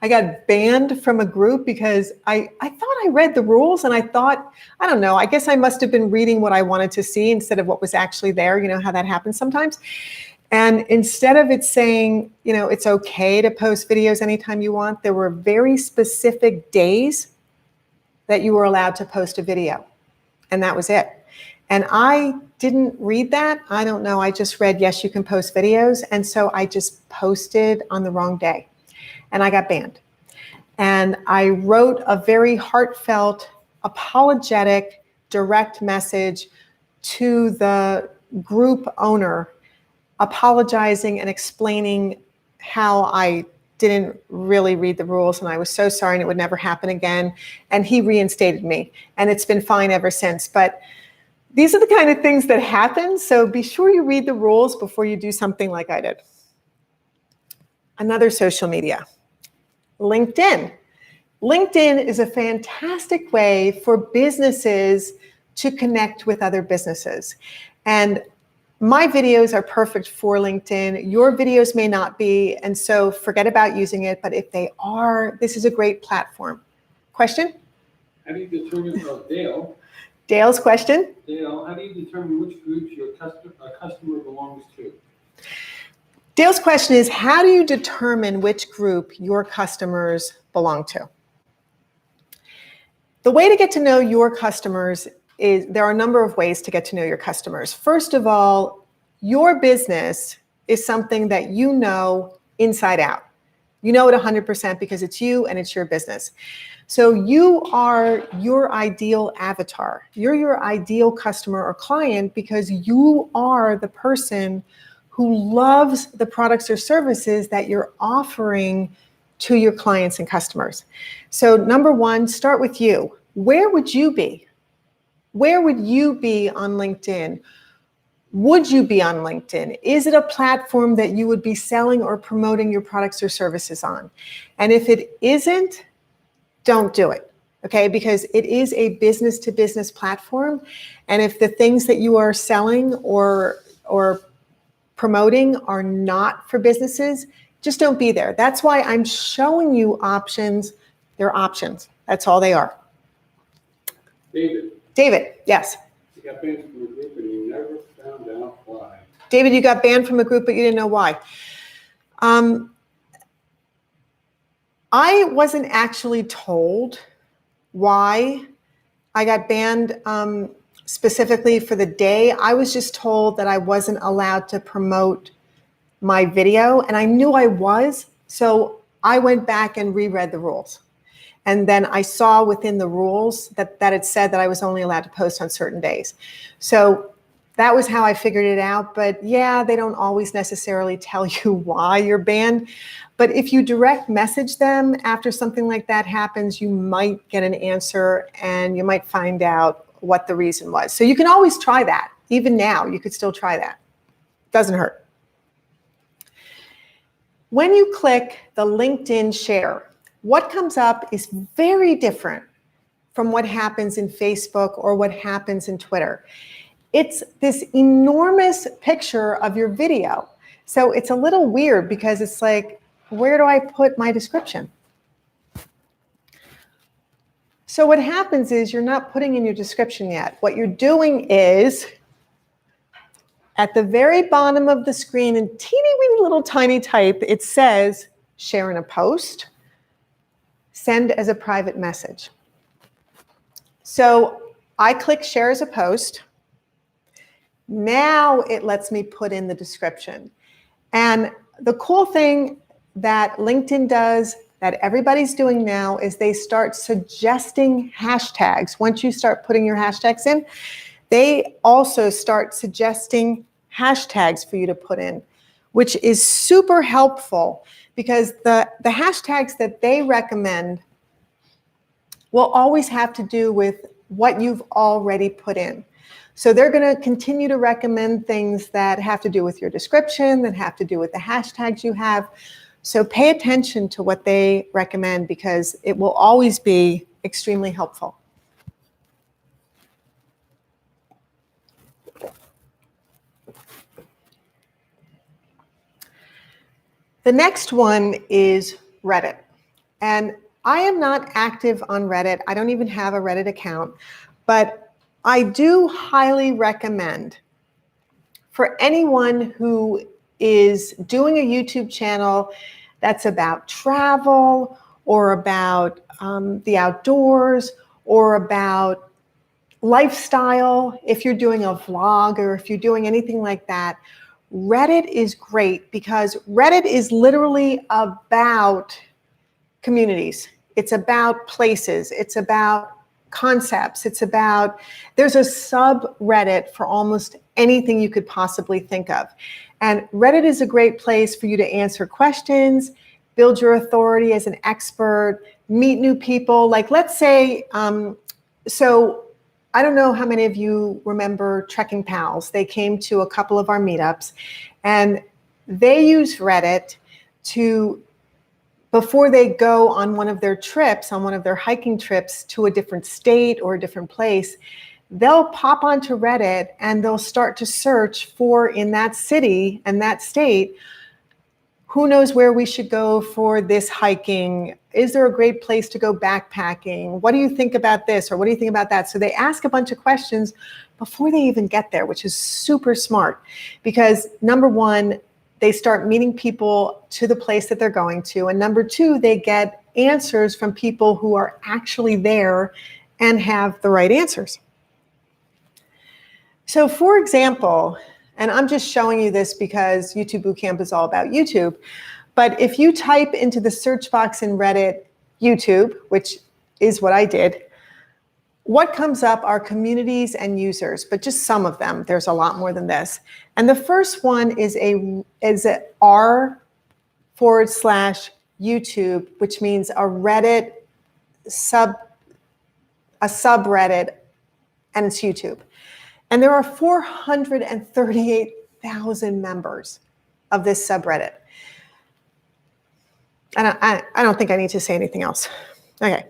got banned from a group because I thought I read the rules, and I thought, I don't know, I guess I must have been reading what I wanted to see instead of what was actually there. You know how that happens sometimes. And instead of it saying, you know, it's okay to post videos anytime you want, there were very specific days that you were allowed to post a video. And that was it. And I didn't read that. I don't know. I just read, yes, you can post videos. And so I just posted on the wrong day. And I got banned. And I wrote a very heartfelt, apologetic, direct message to the group owner, apologizing and explaining how I didn't really read the rules, and I was so sorry and it would never happen again. And he reinstated me, and it's been fine ever since. But these are the kind of things that happen, so be sure you read the rules before you do something like I did. Another social media, LinkedIn. LinkedIn is a fantastic way for businesses to connect with other businesses. And my videos are perfect for LinkedIn. Your videos may not be, and so forget about using it. But if they are, this is a great platform. Question? How do you determine, Dale? Dale's question? Dale, how do you determine which groups your customer belongs to? Dale's question is, how do you determine which group your customers belong to? The way to get to know your customers is, there are a number of ways to get to know your customers. First of all, your business is something that you know inside out. You know it 100% because it's you and it's your business. So you are your ideal avatar. You're your ideal customer or client because you are the person who loves the products or services that you're offering to your clients and customers. So number one, start with you. Where would you be? Where would you be on LinkedIn? Would you be on LinkedIn? Is it a platform that you would be selling or promoting your products or services on? And if it isn't, don't do it, okay? Because it is a business-to-business platform. And if the things that you are selling or promoting are not for businesses, just don't be there. That's why I'm showing you options. They're options. That's all they are. David, yes. You got banned from the group and you never found out why. David, you got banned from a group, but you didn't know why. I wasn't actually told why I got banned specifically for the day. I was just told that I wasn't allowed to promote my video, and I knew I was, so I went back and reread the rules. And then I saw within the rules that it said that I was only allowed to post on certain days. So that was how I figured it out. But yeah, they don't always necessarily tell you why you're banned. But if you direct message them after something like that happens, you might get an answer and you might find out what the reason was. So you can always try that. Even now, you could still try that. Doesn't hurt. When you click the LinkedIn share, what comes up is very different from what happens in Facebook or what happens in Twitter. It's this enormous picture of your video. So it's a little weird because it's like, where do I put my description? So what happens is you're not putting in your description yet. What you're doing is, at the very bottom of the screen in teeny weeny little tiny type, it says share in a post, send as a private message. So I click share as a post. Now it lets me put in the description. And the cool thing that LinkedIn does, that everybody's doing now, is they start suggesting hashtags. Once you start putting your hashtags in, they also start suggesting hashtags for you to put in, which is super helpful because the hashtags that they recommend will always have to do with what you've already put in. So they're going to continue to recommend things that have to do with your description, that have to do with the hashtags you have. So pay attention to what they recommend because it will always be extremely helpful. The next one is Reddit. And I am not active on Reddit. I don't even have a Reddit account, but I do highly recommend for anyone who is doing a YouTube channel that's about travel or about the outdoors or about lifestyle, if you're doing a vlog or if you're doing anything like that, Reddit is great because Reddit is literally about communities. It's about places. It's about concepts. It's about, there's a subreddit for almost anything you could possibly think of. And Reddit is a great place for you to answer questions, build your authority as an expert, meet new people. Like let's say, so I don't know how many of you remember Trekking Pals. They came to a couple of our meetups and they used Reddit to before they go on one of their trips, on one of their hiking trips to a different state or a different place, they'll pop onto Reddit and they'll start to search for, in that city and that state, who knows where we should go for this hiking? Is there a great place to go backpacking? What do you think about this? Or what do you think about that? So they ask a bunch of questions before they even get there, which is super smart because number one, they start meeting people to the place that they're going to. And number two, they get answers from people who are actually there and have the right answers. So for example, and I'm just showing you this because YouTube Bootcamp is all about YouTube, but if you type into the search box in Reddit, YouTube, which is what I did, what comes up are communities and users, but just some of them. There's a lot more than this. And the first one is a r/YouTube, which means a Reddit subreddit, and it's YouTube. And there are 438,000 members of this subreddit. And I don't think I need to say anything else. Okay.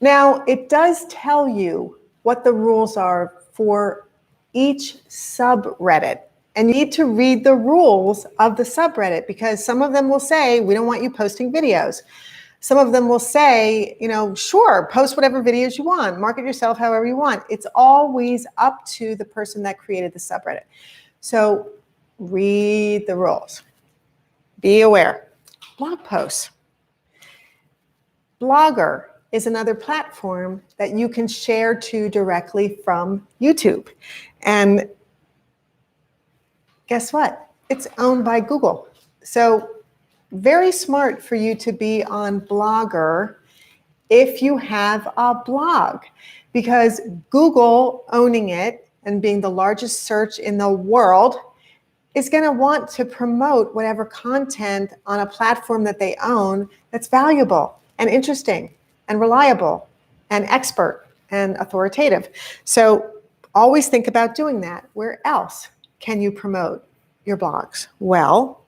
Now, it does tell you what the rules are for each subreddit. And you need to read the rules of the subreddit because some of them will say, we don't want you posting videos. Some of them will say, sure, post whatever videos you want, market yourself however you want. It's always up to the person that created the subreddit. So read the rules. Be aware. Blog posts. Blogger is another platform that you can share to directly from YouTube. And guess what? It's owned by Google. So very smart for you to be on Blogger if you have a blog, because Google owning it and being the largest search in the world is going to want to promote whatever content on a platform that they own that's valuable and interesting and reliable and expert and authoritative. So always think about doing that. Where else can you promote your blogs? Well,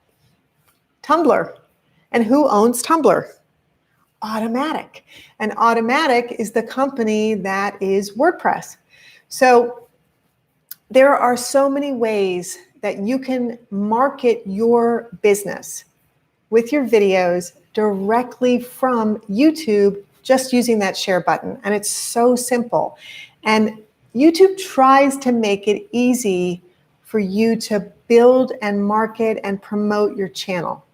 Tumblr. And who owns Tumblr? Automatic. And Automatic is the company that is WordPress. So there are so many ways that you can market your business with your videos directly from YouTube just using that share button. And it's so simple. And YouTube tries to make it easy for you to build and market and promote your channel.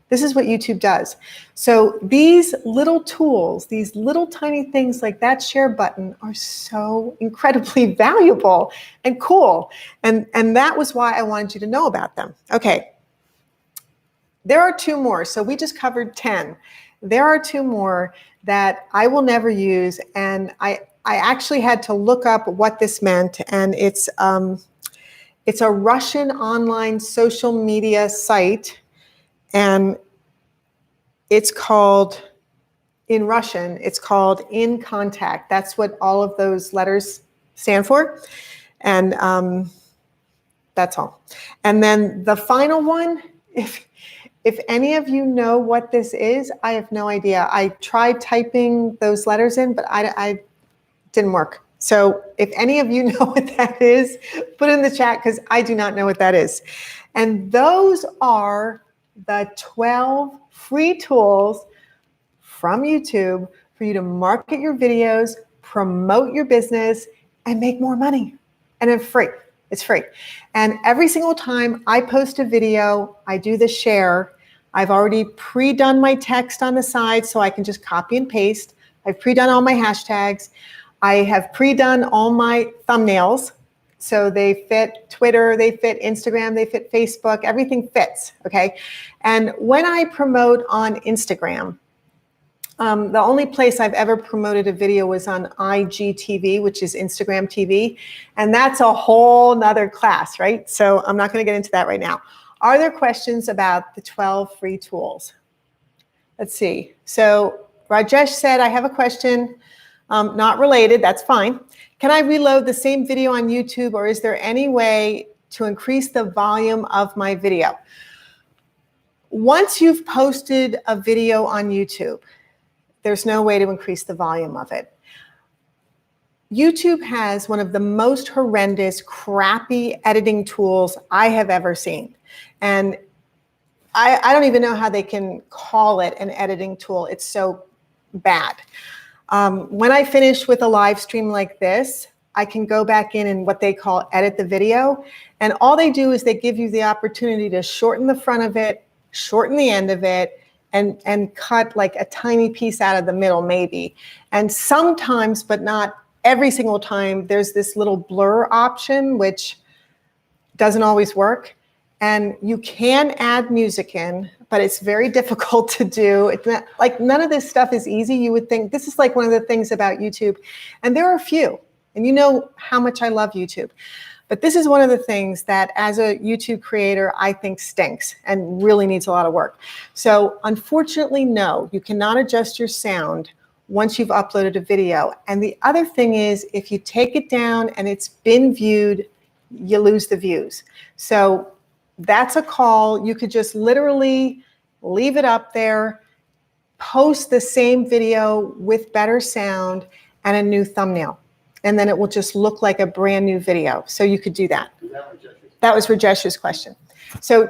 This is what YouTube does. So these little tools, these little tiny things like that share button are so incredibly valuable and cool. And that was why I wanted you to know about them. Okay, there are two more. So we just covered 10. There are two more that I will never use. And I actually had to look up what this meant. And it's a Russian online social media site. And it's called, in Russian, it's called In Contact. That's what all of those letters stand for. And that's all. And then the final one, if any of you know what this is, I have no idea. I tried typing those letters in, but I didn't work. So if any of you know what that is, put it in the chat because I do not know what that is. And those are the 12 free tools from YouTube for you to market your videos, promote your business, and make more money. And it's free. It's free. And every single time I post a video, I do the share. I've already pre-done my text on the side so I can just copy and paste. I've pre-done all my hashtags. I have pre-done all my thumbnails. So they fit Twitter, they fit Instagram, they fit Facebook, everything fits, okay? And when I promote on Instagram, the only place I've ever promoted a video was on IGTV, which is Instagram TV. And that's a whole nother class, right? So I'm not gonna get into that right now. Are there questions about the 12 free tools? Let's see. So Rajesh said, I have a question, not related, that's fine. Can I reload the same video on YouTube, or is there any way to increase the volume of my video? Once you've posted a video on YouTube, there's no way to increase the volume of it. YouTube has one of the most horrendous, crappy editing tools I have ever seen. And I don't even know how they can call it an editing tool. It's so bad. When I finish with a live stream like this, I can go back in and what they call edit the video. And all they do is they give you the opportunity to shorten the front of it, shorten the end of it, and cut like a tiny piece out of the middle maybe. And sometimes, but not every single time, there's this little blur option, which doesn't always work. And you can add music in, but it's very difficult to do. It's not, like, none of this stuff is easy. You would think this is like one of the things about YouTube. And there are a few, and you know how much I love YouTube. But this is one of the things that as a YouTube creator, I think stinks and really needs a lot of work. So unfortunately, no, you cannot adjust your sound once you've uploaded a video. And the other thing is, if you take it down and it's been viewed, you lose the views. So that's a call. You could just literally leave it up there, post the same video with better sound and a new thumbnail. And then it will just look like a brand new video. So you could do that. That was Rajesh's question. So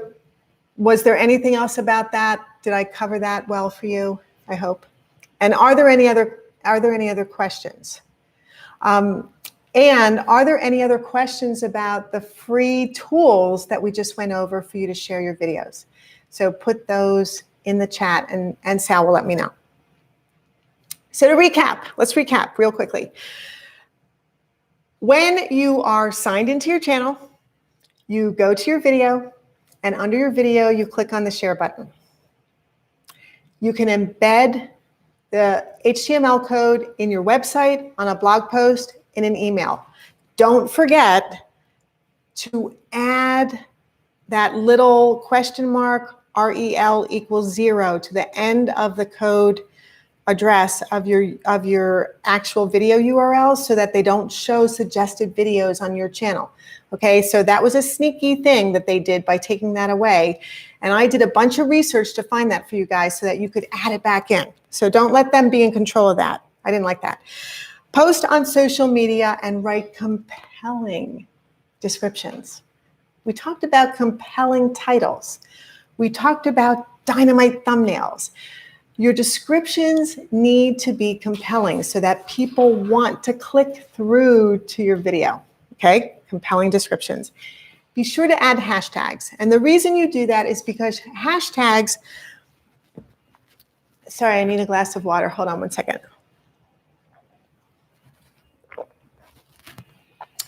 was there anything else about that? Did I cover that well for you? I hope. And are there any other questions? And are there any other questions about the free tools that we just went over for you to share your videos? So put those in the chat and Sal will let me know. So to recap, let's recap real quickly. When you are signed into your channel, you go to your video, and under your video, you click on the share button. You can embed the HTML code in your website, on a blog post, in an email. Don't forget to add that little question mark, REL equals 0 to the end of the code address of your actual video URL so that they don't show suggested videos on your channel. Okay, so that was a sneaky thing that they did by taking that away. And I did a bunch of research to find that for you guys so that you could add it back in. So don't let them be in control of that. I didn't like that. Post on social media and write compelling descriptions. We talked about compelling titles. We talked about dynamite thumbnails. Your descriptions need to be compelling so that people want to click through to your video, okay? Compelling descriptions. Be sure to add hashtags. And the reason you do that is because hashtags, sorry, I need a glass of water. Hold on one second.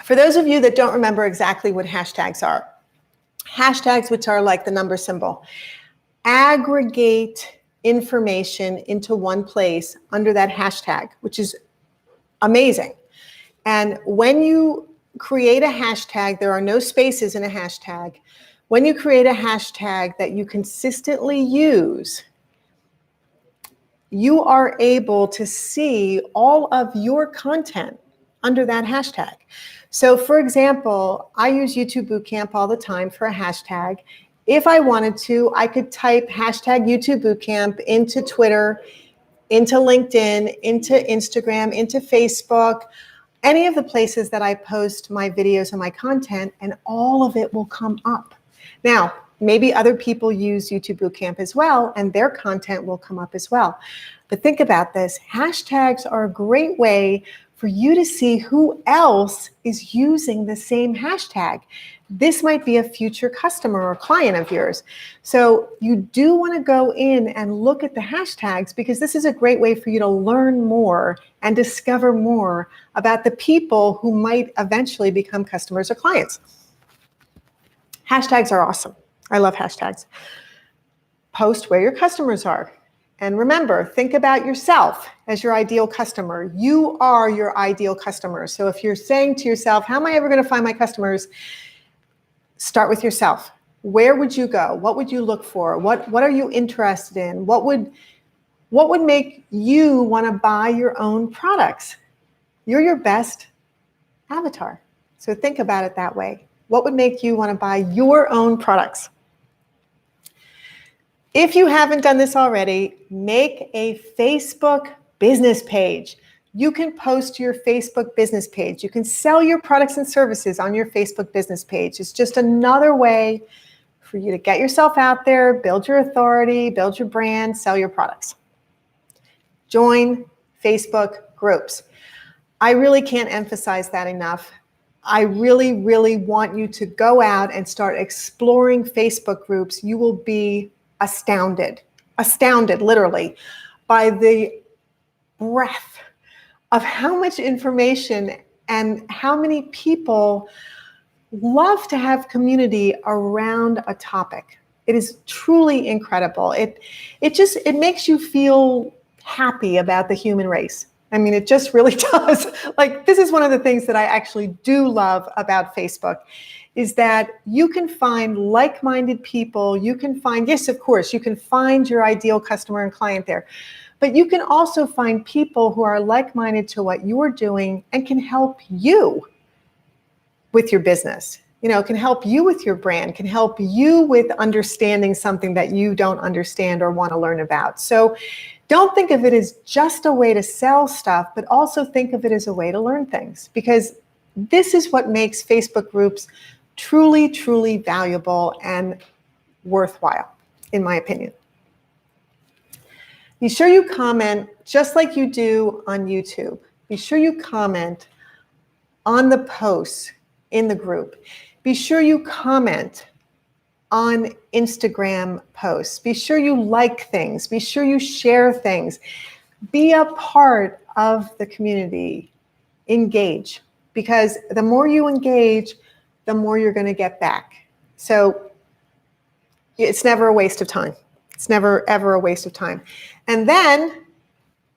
For those of you that don't remember exactly what hashtags are, hashtags, which are like the number symbol, aggregate information into one place under that hashtag, which is amazing. And when you create a hashtag, there are no spaces in a hashtag. When you create a hashtag that you consistently use, you are able to see all of your content under that hashtag. So for example, I use YouTube Bootcamp all the time for a hashtag. If I wanted to, I could type hashtag YouTube Bootcamp into Twitter, into LinkedIn, into Instagram, into Facebook, any of the places that I post my videos and my content, and all of it will come up. Now, maybe other people use YouTube Bootcamp as well, and their content will come up as well. But think about this. Hashtags are a great way for you to see who else is using the same hashtag. This might be a future customer or client of yours. So you do want to go in and look at the hashtags because this is a great way for you to learn more and discover more about the people who might eventually become customers or clients. Hashtags are awesome. I love hashtags. Post where your customers are. And remember, think about yourself as your ideal customer. You are your ideal customer. So if you're saying to yourself, how am I ever going to find my customers? Start with yourself. Where would you go? What would you look for? What are you interested in? What would make you want to buy your own products? You're your best avatar. So think about it that way. What would make you want to buy your own products? If you haven't done this already, make a Facebook business page. You can post to your Facebook business page. You can sell your products and services on your Facebook business page. It's just another way for you to get yourself out there, build your authority, build your brand, sell your products. Join Facebook groups. I really can't emphasize that enough. I really, really want you to go out and start exploring Facebook groups. You will be astounded literally, by the breadth of how much information and how many people love to have community around a topic. It is truly incredible. It makes you feel happy about the human race. I mean, it just really does. Like, this is one of the things that I actually do love about Facebook, is that you can find like-minded people. You can find, yes, of course, you can find your ideal customer and client there, but you can also find people who are like-minded to what you're doing and can help you with your business. You know, can help you with your brand, can help you with understanding something that you don't understand or want to learn about. So don't think of it as just a way to sell stuff, but also think of it as a way to learn things, because this is what makes Facebook groups truly, truly valuable and worthwhile, in my opinion. Be sure you comment just like you do on YouTube. Be sure you comment on the posts in the group. Be sure you comment on Instagram posts. Be sure you like things. Be sure you share things. Be a part of the community. Engage, because the more you engage, the more you're going to get back. So it's never a waste of time. It's never, ever a waste of time. And then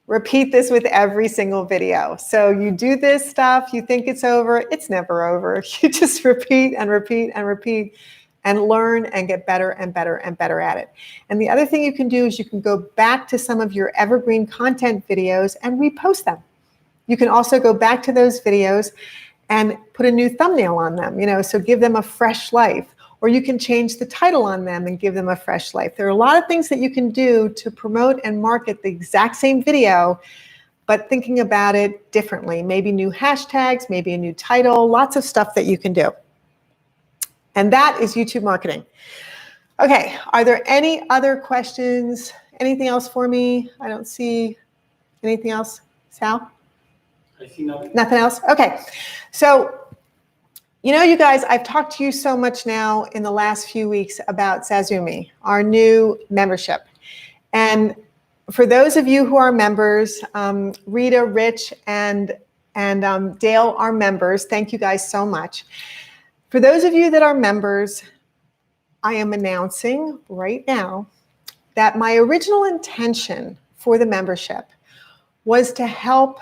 repeat this with every single video. So you do this stuff, you think it's over, it's never over. You just repeat and repeat and repeat and learn and get better and better and better at it. And the other thing you can do is you can go back to some of your evergreen content videos and repost them. You can also go back to those videos and put a new thumbnail on them, you know, so give them a fresh life. Or you can change the title on them and give them a fresh life. There are a lot of things that you can do to promote and market the exact same video, but thinking about it differently. Maybe new hashtags, maybe a new title, lots of stuff that you can do. And that is YouTube marketing. Okay, are there any other questions? Anything else for me? I don't see anything else. Sal? I see nothing. Nothing else? Okay, so you know, you guys, I've talked to you so much now in the last few weeks about Zazumi, our new membership. And for those of you who are members, Rita, Rich, and Dale are members. Thank you guys so much. For those of you that are members, I am announcing right now that my original intention for the membership was to help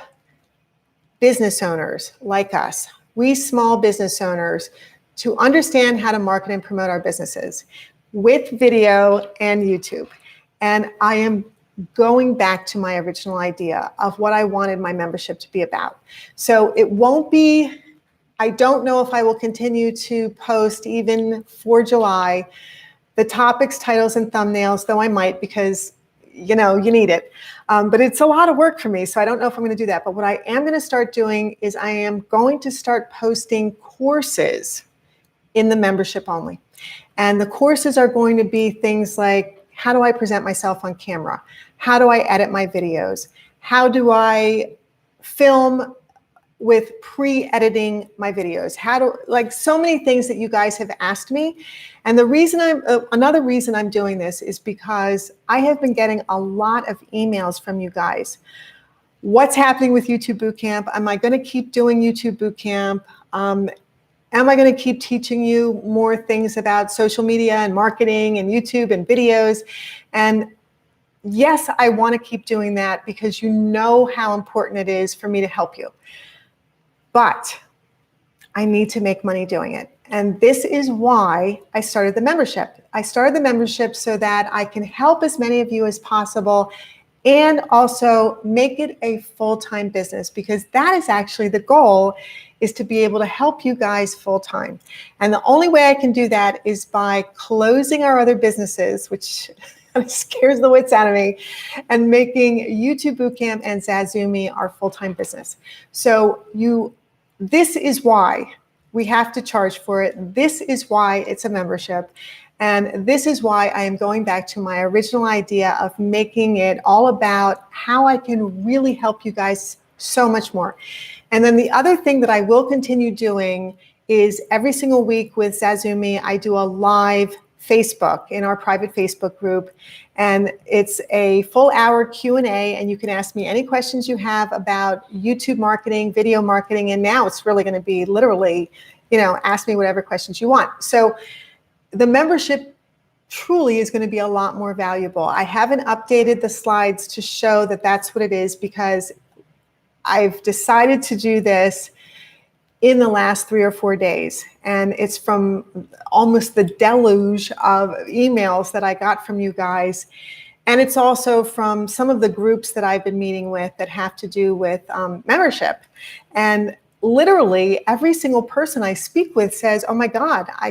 business owners like us, we small business owners, to understand how to market and promote our businesses with video and YouTube. And I am going back to my original idea of what I wanted my membership to be about. So it won't be, I don't know if I will continue to post even for July the topics, titles, and thumbnails, though I might, because you know, you need it. But it's a lot of work for me, so I don't know if I'm going to do that. But what I am going to start doing is I am going to start posting courses in the membership only. And the courses are going to be things like, how do I present myself on camera? How do I edit my videos? How do I film with pre-editing my videos? How do, like, so many things that you guys have asked me. And the reason another reason I'm doing this is because I have been getting a lot of emails from you guys. What's happening with YouTube Bootcamp? Am I going to keep doing YouTube Bootcamp? Am I going to keep teaching you more things about social media and marketing and YouTube and videos? And yes, I want to keep doing that because you know how important it is for me to help you. But I need to make money doing it. And this is why I started the membership. I started the membership so that I can help as many of you as possible and also make it a full-time business, because that is actually the goal, is to be able to help you guys full-time. And the only way I can do that is by closing our other businesses, which It scares the wits out of me. And making YouTube Bootcamp and Zazumi our full-time business. So this is why we have to charge for it. This is why it's a membership. And this is why I am going back to my original idea of making it all about how I can really help you guys so much more. And then the other thing that I will continue doing is every single week with Zazumi, I do a live Facebook in our private Facebook group. And it's a full hour Q&A, and you can ask me any questions you have about YouTube marketing, video marketing, and now it's really going to be literally, ask me whatever questions you want. So the membership truly is going to be a lot more valuable. I haven't updated the slides to show that that's what it is because I've decided to do this in the last 3 or 4 days. And it's from almost the deluge of emails that I got from you guys. And it's also from some of the groups that I've been meeting with that have to do with membership. And literally every single person I speak with says, oh my God, I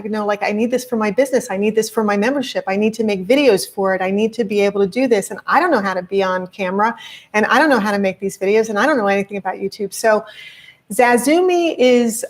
need this for my business. I need this for my membership. I need to make videos for it. I need to be able to do this. And I don't know how to be on camera. And I don't know how to make these videos. And I don't know anything about YouTube. So Zazumi is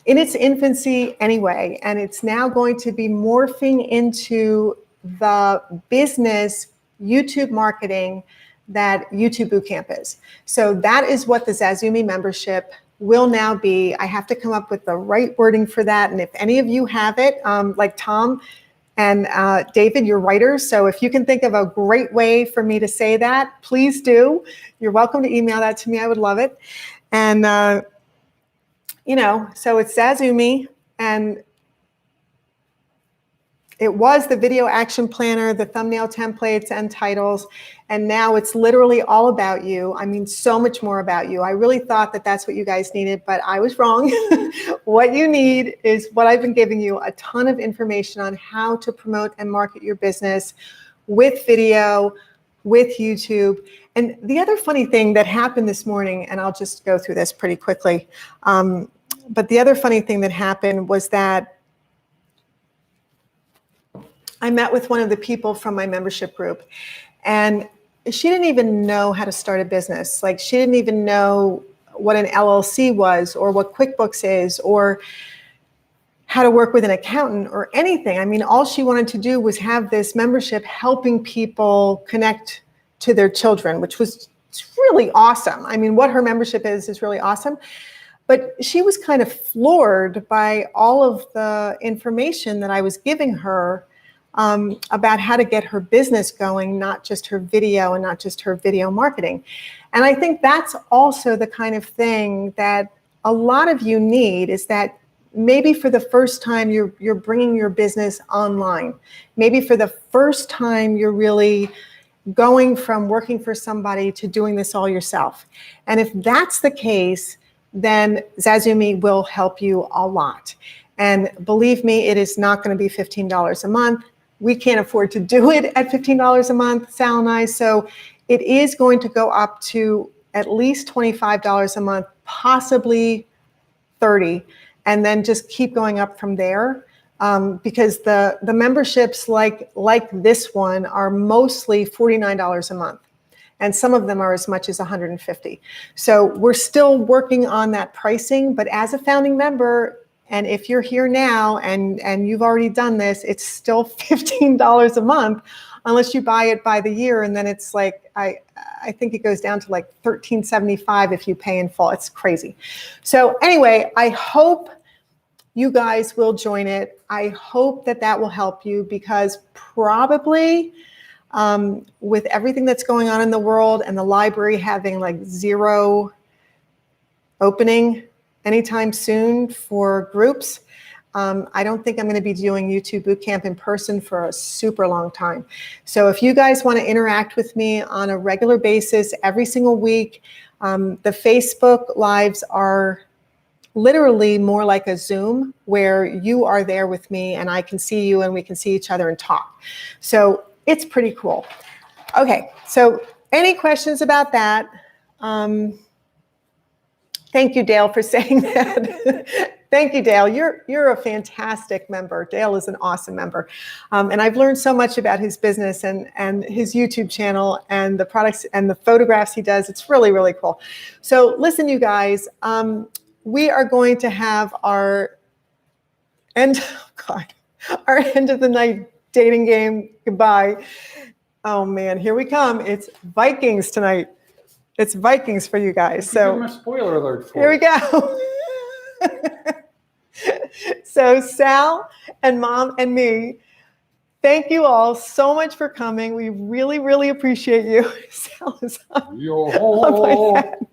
in its infancy anyway, and it's now going to be morphing into the business YouTube marketing that YouTube Bootcamp is. So that is what the Zazumi membership will now be. I have to come up with the right wording for that. And if any of you have it, like Tom and David, you're writers. So if you can think of a great way for me to say that, please do. You're welcome to email that to me. I would love it. And, so it's Zazumi, and it was the video action planner, the thumbnail templates and titles, and now it's literally all about you. I mean, so much more about you. I really thought that that's what you guys needed, but I was wrong. What you need is what I've been giving you, a ton of information on how to promote and market your business with video, with YouTube. And the other funny thing that happened this morning, and I'll just go through this pretty quickly, but the other funny thing that happened was that I met with one of the people from my membership group, and she didn't even know how to start a business. Like, she didn't even know what an LLC was or what QuickBooks is or how to work with an accountant or anything. I mean, all she wanted to do was have this membership helping people connect to their children, which was really awesome. I mean, what her membership is really awesome. But she was kind of floored by all of the information that I was giving her about how to get her business going, not just her video and not just her video marketing. And I think that's also the kind of thing that a lot of you need, is that maybe for the first time you're bringing your business online. Maybe for the first time you're really going from working for somebody to doing this all yourself. And if that's the case, then Zazumi will help you a lot. And believe me, it is not going to be $15 a month. We can't afford to do it at $15 a month, Sal and I. So it is going to go up to at least $25 a month, possibly $30, and then just keep going up from there. Because the memberships like this one are mostly $49 a month. And some of them are as much as $150. So we're still working on that pricing, but as a founding member, and if you're here now and you've already done this, it's still $15 a month, unless you buy it by the year, and then it's like, I think it goes down to like $13.75 if you pay in full. It's crazy. So anyway, I hope you guys will join it. I hope that will help you, because probably with everything that's going on in the world and the library having like zero opening anytime soon for groups, I don't think I'm going to be doing YouTube Bootcamp in person for a super long time. So if you guys want to interact with me on a regular basis every single week, the Facebook Lives are literally more like a Zoom, where you are there with me and I can see you and we can see each other and talk. So it's pretty cool. Okay, so any questions about that? Thank you, Dale, for saying that. Thank you, Dale. You're a fantastic member. Dale is an awesome member. And I've learned so much about his business and his YouTube channel and the products and the photographs he does. It's really, really cool. So listen, you guys, we are going to have our end of the night dating game goodbye. Oh man, here we come. It's Vikings tonight. It's Vikings for you guys. So give them a spoiler alert for here we go. So Sal and Mom and me, thank you all so much for coming. We really, really appreciate you. Sal is up my head.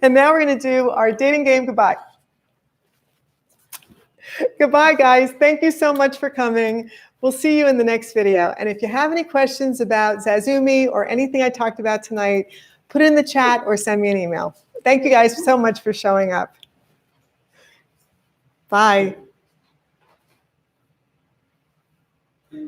And now we're going to do our dating game goodbye. Goodbye, guys. Thank you so much for coming. We'll see you in the next video. And if you have any questions about Zazumi or anything I talked about tonight, put it in the chat or send me an email. Thank you guys so much for showing up. Bye.